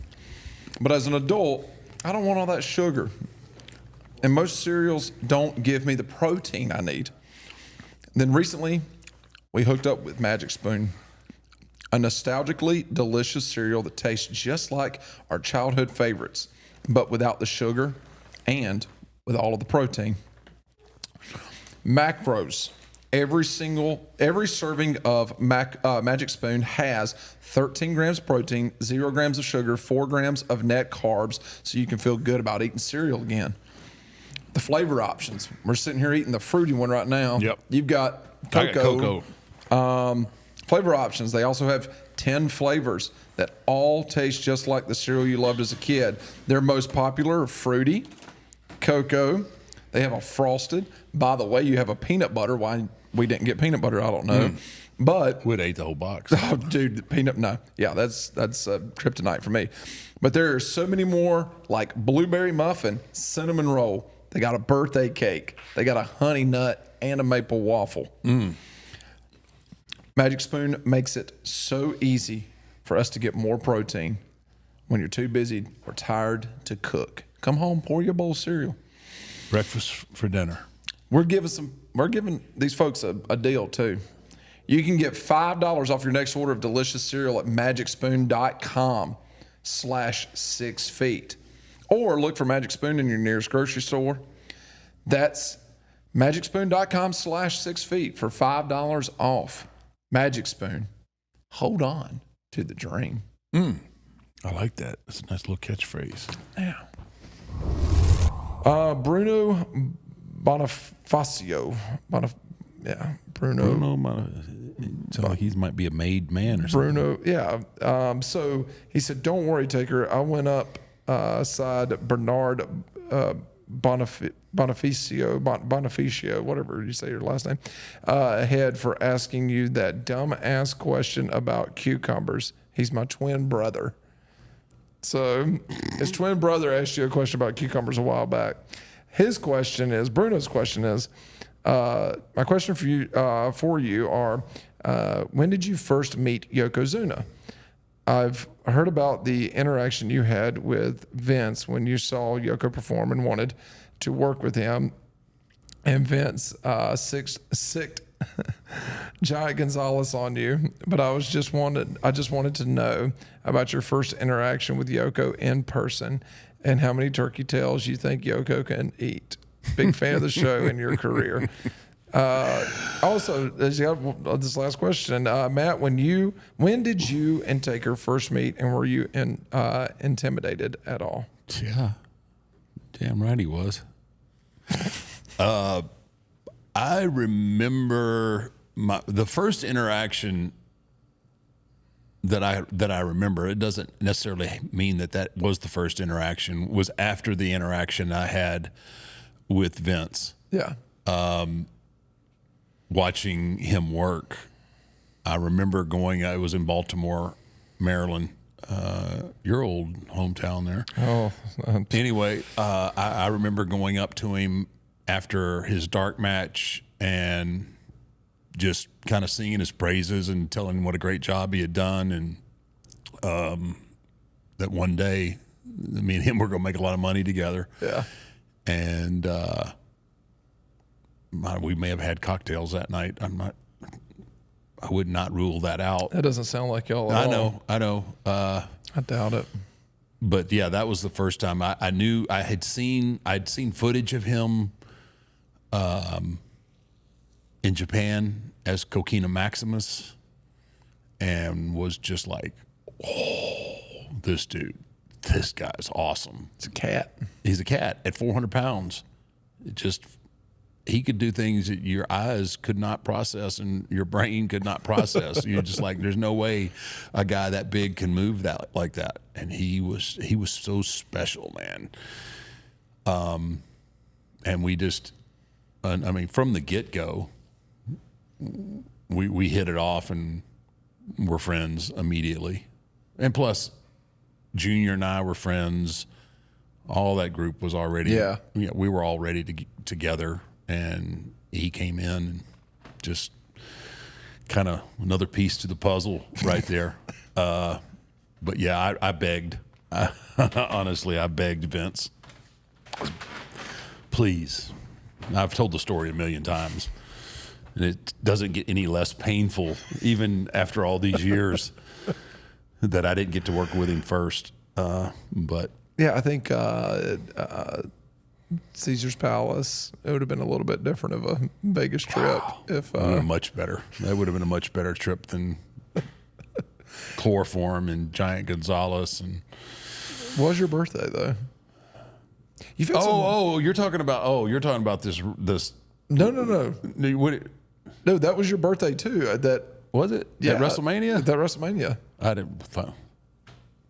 But as an adult, I don't want all that sugar. And most cereals don't give me the protein I need. Then recently, we hooked up with Magic Spoon, a nostalgically delicious cereal that tastes just like our childhood favorites, but without the sugar and with all of the protein. Macros. Every serving of Magic Spoon has 13 grams of protein, 0 grams of sugar, 4 grams of net carbs, so you can feel good about eating cereal again. The flavor options. We're sitting here eating the fruity one right now. Yep. You've got I got cocoa. Flavor options. They also have 10 flavors that all taste just like the cereal you loved as a kid. Their most popular are fruity, cocoa. They have a frosted. By the way, you have a peanut butter. Why we didn't get peanut butter, I don't know. But We'd ate the whole box. oh, dude, the peanut. No, yeah, that's kryptonite for me. But there are so many more, like blueberry muffin, cinnamon roll. They got a birthday cake. They got a honey nut and a maple waffle. Magic Spoon makes it so easy for us to get more protein when you're too busy or tired to cook. Come home, pour your bowl of cereal. Breakfast for dinner. We're giving these folks a deal too. You can get $5 off your next order of delicious cereal at magicspoon.com/6feet. Or look for Magic Spoon in your nearest grocery store. That's magicspoon.com/6feet for $5 off. Magic Spoon. Hold on to the dream. I like that. That's a nice little catchphrase. Yeah. Bruno Bonifacio. Bruno, sounds like he might be a made man or something. Bruno, yeah. So he said, "Don't worry, Taker. I went up side Bernard Bonifacio, whatever you say your last name, ahead for asking you that dumb-ass question about cucumbers. He's my twin brother." So his twin brother asked you a question about cucumbers a while back. Bruno's question is, my question for you are, when did you first meet Yokozuna? I've heard about the interaction you had with Vince when you saw Yoko perform and wanted to work with him, and Vince sicked Giant Gonzalez on you. But I just wanted to know about your first interaction with Yoko in person and how many turkey tails you think Yoko can eat. Big fan of the show and your career. Also, this last question, Matt, when did you and Taker first meet, and were you intimidated at all? Yeah, damn right he was. I remember the first interaction that I remember. It doesn't necessarily mean that was the first interaction. Was after the interaction I had with Vince. Yeah. Watching him work. I remember I was in Baltimore, Maryland, your old hometown there. Oh. Anyway, I remember going up to him after his dark match and just kind of singing his praises and telling him what a great job he had done, and that one day me and him were going to make a lot of money together. Yeah. And we may have had cocktails that night. I would not rule that out. That doesn't sound like y'all at all. I know. I doubt it. But yeah, that was the first time I knew I'd seen footage of him in Japan as Coquina Maximus, and was just like, oh, this guy's awesome. It's a cat. He's a cat at 400 pounds. He could do things that your eyes could not process and your brain could not process. You're just like, there's no way a guy that big can move that like that. And he was so special, man. And we just, I mean, from the get-go, we hit it off and we're friends immediately. And plus, Junior and I were friends. All that group was already, we were all ready to get together. And he came in and just kind of another piece to the puzzle right there. But yeah, I begged. Honestly, I begged Vince. Please. I've told the story a million times. And it doesn't get any less painful, even after all these years, that I didn't get to work with him first. But yeah, I think Caesar's Palace, it would have been a little bit different of a Vegas trip. If much better. That would have been a much better trip than Phorm and Giant Gonzalez. And what was your birthday though? You've had you're talking about this. No. No, that was your birthday too. That was it. Yeah, at WrestleMania. That WrestleMania. I didn't.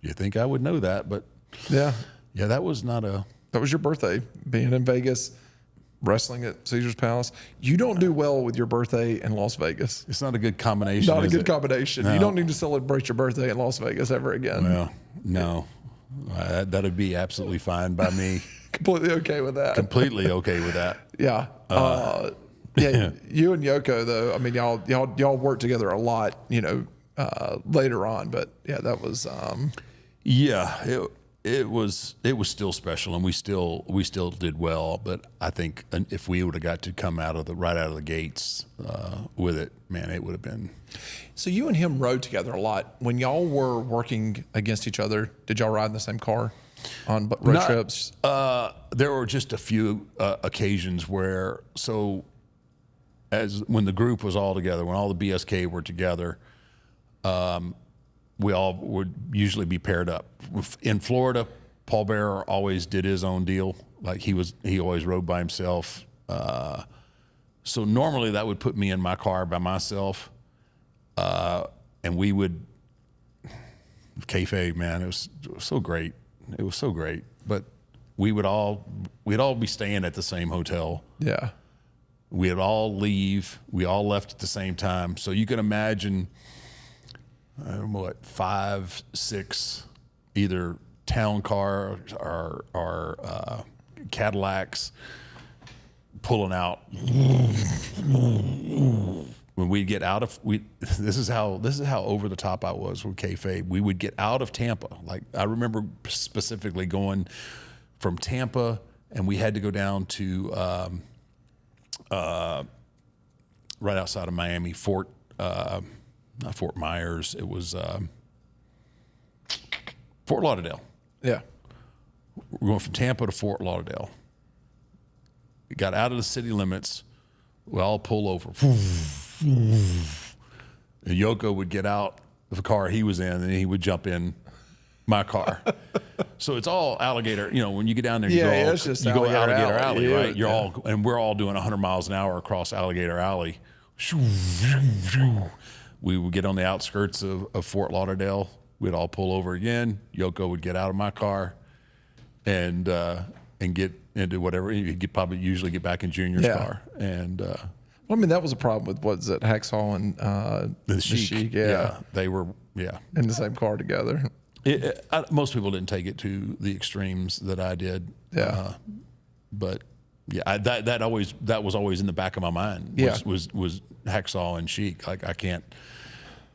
You think I would know that? But yeah, that was not a. That was your birthday, being in Vegas, wrestling at Caesar's Palace. You don't do well with your birthday in Las Vegas. It's not a good combination. Not a good combination. No. You don't need to celebrate your birthday in Las Vegas ever again. Well, no. That'd be absolutely fine by me. Completely okay with that. Completely okay with that. Yeah. Yeah. You and Yoko, though, I mean, y'all worked together a lot, later on. But yeah, that was. It was still special, and we still did well. But I think if we would have got to come right out of the gates with it, man, it would have been. So you and him rode together a lot. When y'all were working against each other, did y'all ride in the same car on road trips? There were just a few occasions where, when the group was all together, when all the BSK were together, we all would usually be paired up. In Florida, Paul Bearer always did his own deal. Like he always rode by himself. So normally that would put me in my car by myself. And we would, kayfabe, man, it was so great. It was so great. But we'd all be staying at the same hotel. Yeah. We'd all leave. We all left at the same time. So you can imagine, 5, 6, either town car or Cadillacs pulling out. When we get out of this is how over the top I was with kayfabe. We would get out of Tampa. Like I remember specifically going from Tampa, and we had to go down to right outside of Miami, not Fort Myers. It was Fort Lauderdale. Yeah. We're going from Tampa to Fort Lauderdale. We got out of the city limits. We all pull over. And Yoko would get out of the car he was in, and he would jump in my car. So it's all alligator. When you get down there, you go Alligator Alley, right? We're all doing 100 miles an hour across Alligator Alley. We would get on the outskirts of Fort Lauderdale. We'd all pull over again. Yoko would get out of my car and get into whatever. You could probably usually get back in Junior's car. And well, I mean, that was a problem with what's it, Hacksaw and the Sheik. Yeah, they were in the same car together. Most people didn't take it to the extremes that I did. Yeah. But yeah, that was always in the back of my mind. Was Hacksaw and Sheik. Like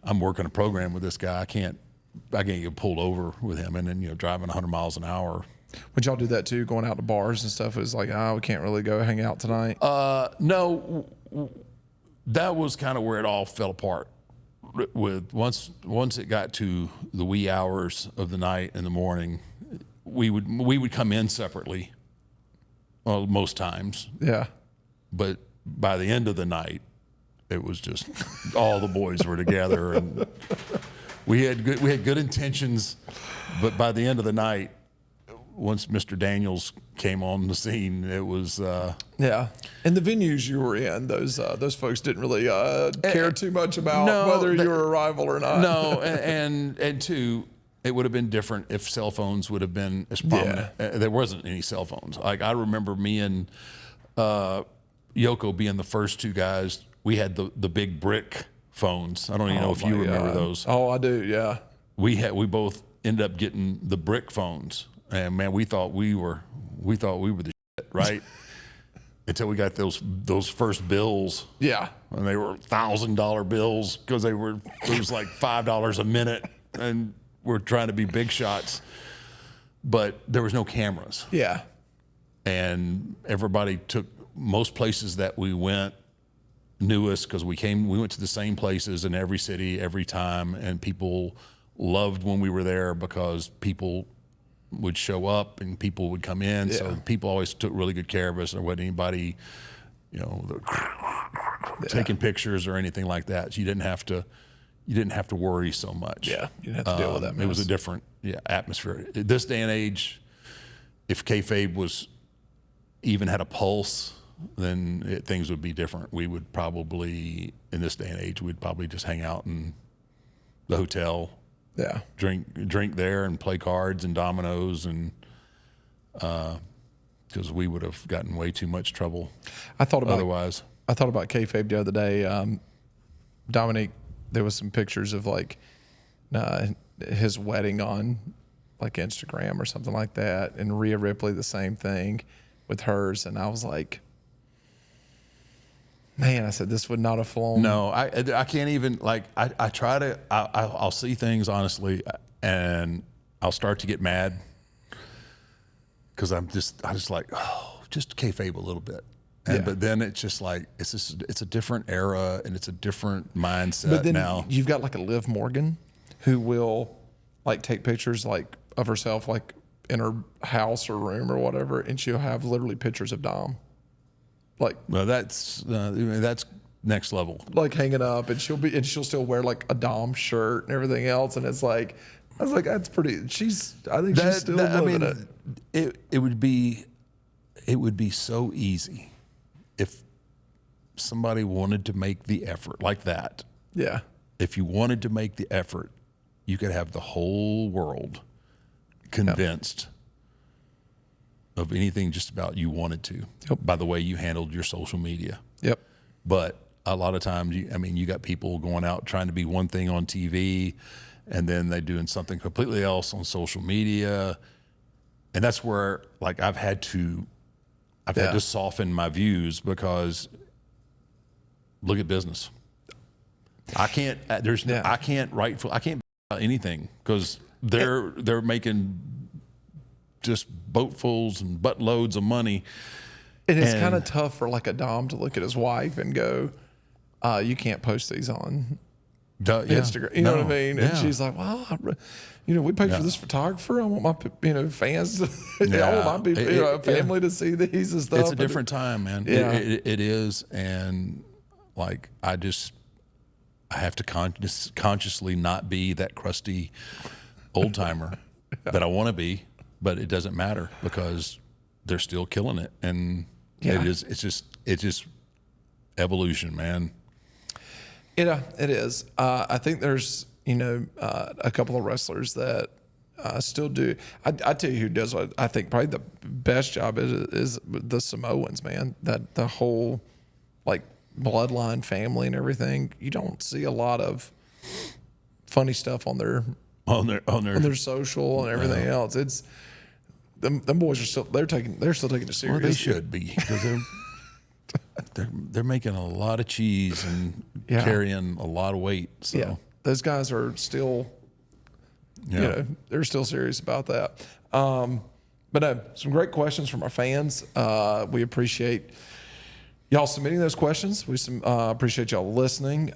I'm working a program with this guy. I can't get pulled over with him, and then driving 100 miles an hour. Would y'all do that too? Going out to bars and stuff? It was like, we can't really go hang out tonight. No, that was kind of where it all fell apart. With once it got to the wee hours of the night and the morning, we would come in separately. Well, most times. Yeah. But by the end of the night, it was just all the boys were together, and we had good intentions. But by the end of the night, once Mr. Daniels came on the scene, it was yeah. And the venues you were in, those folks didn't really care too much about whether you were a rival or not. No, and two, it would have been different if cell phones would have been as prominent. There wasn't any cell phones. Like I remember me and Yoko being the first two guys. We had the big brick phones. I don't even know if you remember those. Oh, I do. Yeah. We both ended up getting the brick phones, and man, we thought we were the shit, right? Until we got those first bills. Yeah. And they were $1,000 bills because it was like $5 a minute, and we're trying to be big shots, but there was no cameras. Yeah. And everybody most places that we went knew us because we went to the same places in every city every time, and people loved when we were there because people would show up and people would come in. Yeah. So people always took really good care of us. There wasn't anybody, taking pictures or anything like that. So you didn't have to worry so much. Yeah, you didn't have to deal with that mess. It was a different atmosphere. This day and age, if kayfabe even had a pulse, then things would be different. We would probably, in this day and age, we'd probably just hang out in the hotel, drink there, and play cards and dominoes, and because we would have gotten way too much trouble. Otherwise. I thought about kayfabe the other day. Dominic, there was some pictures of like his wedding on like Instagram or something like that, and Rhea Ripley the same thing with hers, and I was like, man, I said this would not have flown. No, I can't even, like, I try to, I'll see things honestly, and I'll start to get mad because I just like, just kayfabe a little bit. But then it's just like, it's a different era and it's a different mindset. But then now you've got like a Liv Morgan who will like take pictures like of herself like in her house or room or whatever, and she'll have literally pictures of Dom. Like, well, that's next level. Like hanging up, and she'll still wear like a Dom shirt and everything else, and it's like, I was like, that's pretty. I think she's still living it. It would be so easy if somebody wanted to make the effort like that. Yeah. If you wanted to make the effort, you could have the whole world convinced of anything just about you wanted to, by the way you handled your social media. Yep. But a lot of times, you got people going out trying to be one thing on TV, and then they're doing something completely else on social media. And that's where, like, I've had to soften my views, because look at business. I can't write about anything because they're making just boatfuls and buttloads of money. And it's kind of tough for like a Dom to look at his wife and go, you can't post these on Instagram. You know what I mean? And she's like, well, we paid for this photographer. I want my fans, I want my family to see these and stuff. It's a different time, man. Yeah. It is. And like, I have to consciously not be that crusty old timer that I want to be. But it doesn't matter because they're still killing it, and it's just evolution, man. It is. I think there's a couple of wrestlers that still do. I tell you who does. I think probably the best job is the Samoans, man. That the whole like bloodline family and everything. You don't see a lot of funny stuff on their social and everything else. It's them boys are still they're still taking it serious. Well, they should be because they're making a lot of cheese and carrying a lot of weight. So. Yeah, those guys are still. You know, they're still serious about that. But some great questions from our fans. We appreciate y'all submitting those questions. We appreciate y'all listening.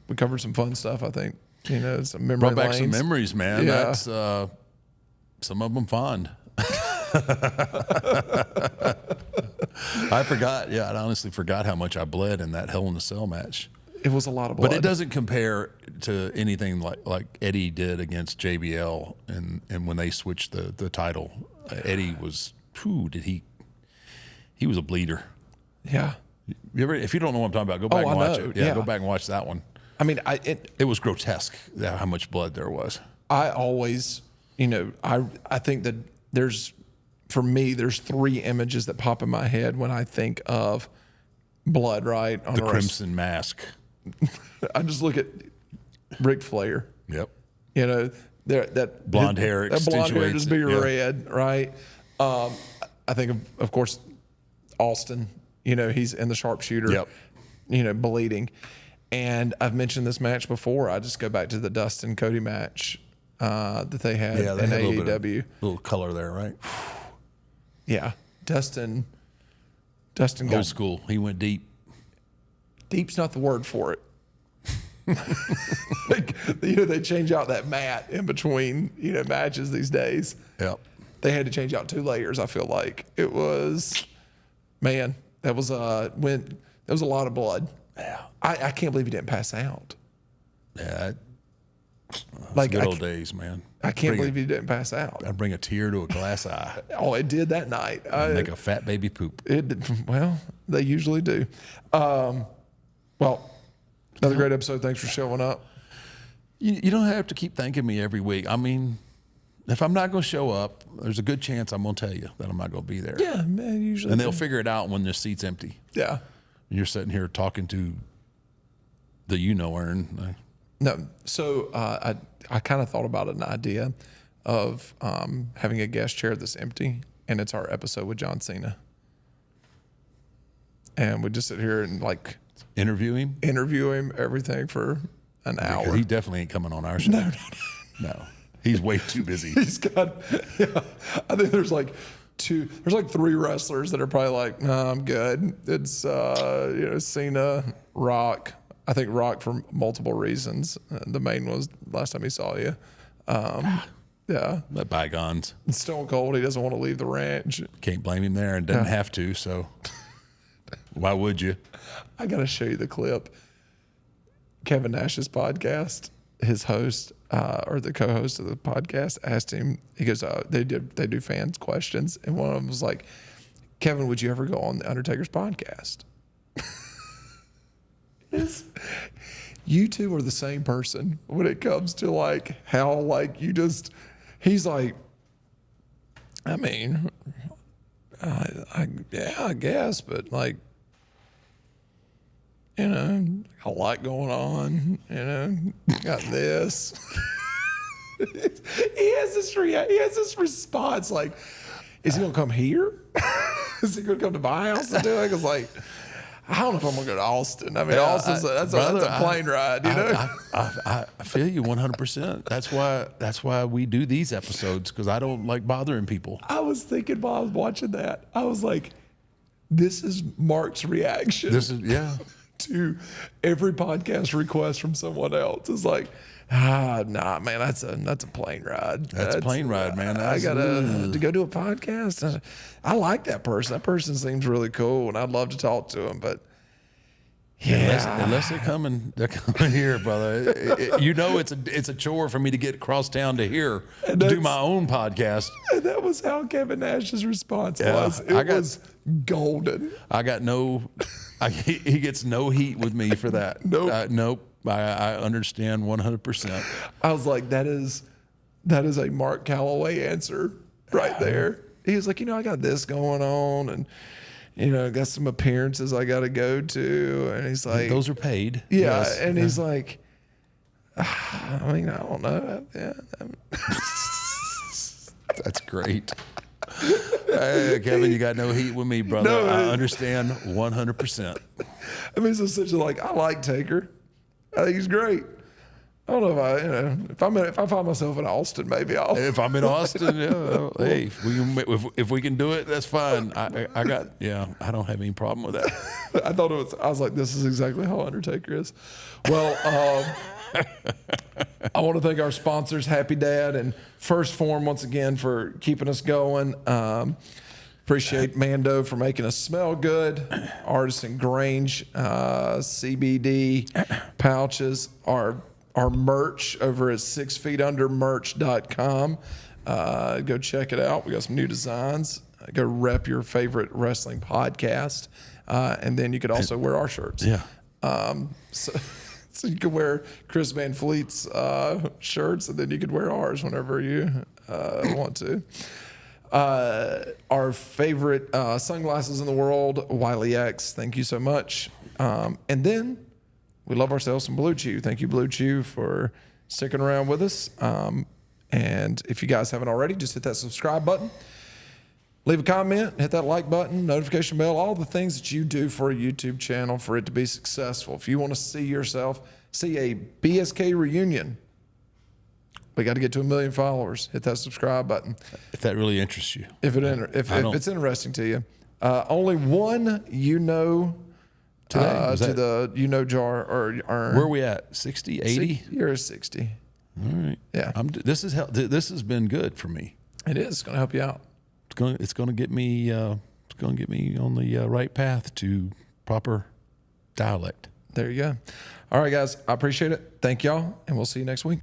We covered some fun stuff, I think. You know, some memory brought back lanes. some memories, man. Yeah. That's some of them fond. I forgot. Yeah, I honestly forgot how much I bled in that Hell in a Cell match. It was a lot of blood. But it doesn't compare to anything like Eddie did against JBL and when they switched the title. Eddie was, he was a bleeder. Yeah. If you don't know what I'm talking about, go back and watch it. Yeah, Yeah. go back and watch that one. I mean, It was grotesque how much blood there was. I always, you know, I think that for me, there's 3 images that pop in my head when I think of blood, right? On The Crimson Mask. I just look at Ric Flair. Yep. You know, that blonde hair that blonde hair accentuates just it, be yeah. red, right? I think of course Austin. You know, he's in the sharpshooter. Yep. You know, bleeding. And I've mentioned this match before. I just go back to the Dustin Cody match that they had in had AEW. Little color there, right? Yeah, Dustin Old got school. He went deep. deep's not the word for it. Like, you know, they change out that mat in between, you know, matches these days. Yep. They had to change out 2 layers. I feel like it was, man, that was a lot of blood. Yeah. I can't believe he didn't pass out. Yeah. Like Good old days, man. I can't believe he didn't pass out. I'd bring a tear to a glass eye. Oh, it did that night. Make a fat baby poop. Well, they usually do. Well, another great episode. Thanks for showing up. You don't have to keep thanking me every week. I mean, if I'm not going to show up, there's a good chance I'm going to tell you that I'm not going to be there. Yeah, man, usually. And they'll figure it out when the seat's empty. Yeah. And you're sitting here talking to the Ern. No. So I kind of thought about an idea of having a guest chair that's empty, and it's our episode with John Cena. And we just sit here and like Interview him? everything for an hour. He definitely ain't coming on our show. No. He's way too busy. He's got, I think there's like 3 wrestlers that are probably like, nah, I'm good. It's, you know, Cena, Rock. I think Rock for multiple reasons. The main was last time he saw you. Yeah. Let bygones. Stone Cold, he doesn't want to leave the ranch. Can't blame him there and doesn't have to, so why would you? I got to show you the clip. Kevin Nash's podcast, his host or the co-host of the podcast asked him, he goes, they do fans questions. And one of them was like, Kevin, would you ever go on the Undertaker's podcast? You two are the same person when it comes to like how like you just, he's like, I mean, I guess, but like, you know, a lot going on, you know, got this. He has this response like, is he gonna come here? Is he gonna come to my house to do it? Because like, I don't know if I'm gonna go to Austin. I mean, Austin's that's a plane ride, you know. I feel you 100%. That's why we do these episodes, because I don't like bothering people. I was thinking while I was watching that, I was like, this is Mark's reaction. To every podcast request from someone else. It's like, nah, man, that's a plane ride. That's a plane ride, man. I gotta to go do a podcast. I like that person. That person seems really cool, and I'd love to talk to him. But yeah, unless they're coming here, brother. You know, it's a chore for me to get across town to here to do my own podcast. And that was how Kevin Nash's response was. It was golden. I got he gets no heat with me for that. Nope. Nope. I understand 100%. I was like, that is That is a Mark Calloway answer right there. He was like, I got this going on, and got some appearances I got to go to, and he's like, those are paid. yeah, Yes. and he's like, I mean, I don't know. Yeah. That's great. Kevin, you got no heat with me, brother. No, I understand 100%. I mean, it's essentially like, I like Taker. I think he's great. I don't know if I find myself in Austin, maybe I'll. If I'm in Austin, hey, if we can do it, that's fine. I don't have any problem with that. I was like, this is exactly how Undertaker is. Well, I want to thank our sponsors, Happy Dad and First Phorm, once again for keeping us going. Appreciate Mando for making us smell good. Artisan Grange, CBD pouches, our merch over at 6feetundermerch.com. Go check it out. We got some new designs. Go rep your favorite wrestling podcast. And then you could also wear our shirts. Yeah. So you could wear Chris Van Fleet's shirts, and then you could wear ours whenever you want to. Our favorite sunglasses in the world, Wiley X. Thank you so much. And then we love ourselves some Bluechew. Thank you, Bluechew, for sticking around with us. And if you guys haven't already, just hit that subscribe button. Leave a comment, hit that like button, notification bell, all the things that you do for a YouTube channel for it to be successful. If you want to see a BSK reunion, we got to get to 1 million followers. Hit that subscribe button. If that really interests you. If it's interesting to you. Only one to the jar or where are we at? 60, 80? You're at 60. All right. Yeah. This has been good for me. It is. It's going to help you out. It's going to get me on the right path to proper dialect. There you go. All right, guys. I appreciate it. Thank y'all, and we'll see you next week.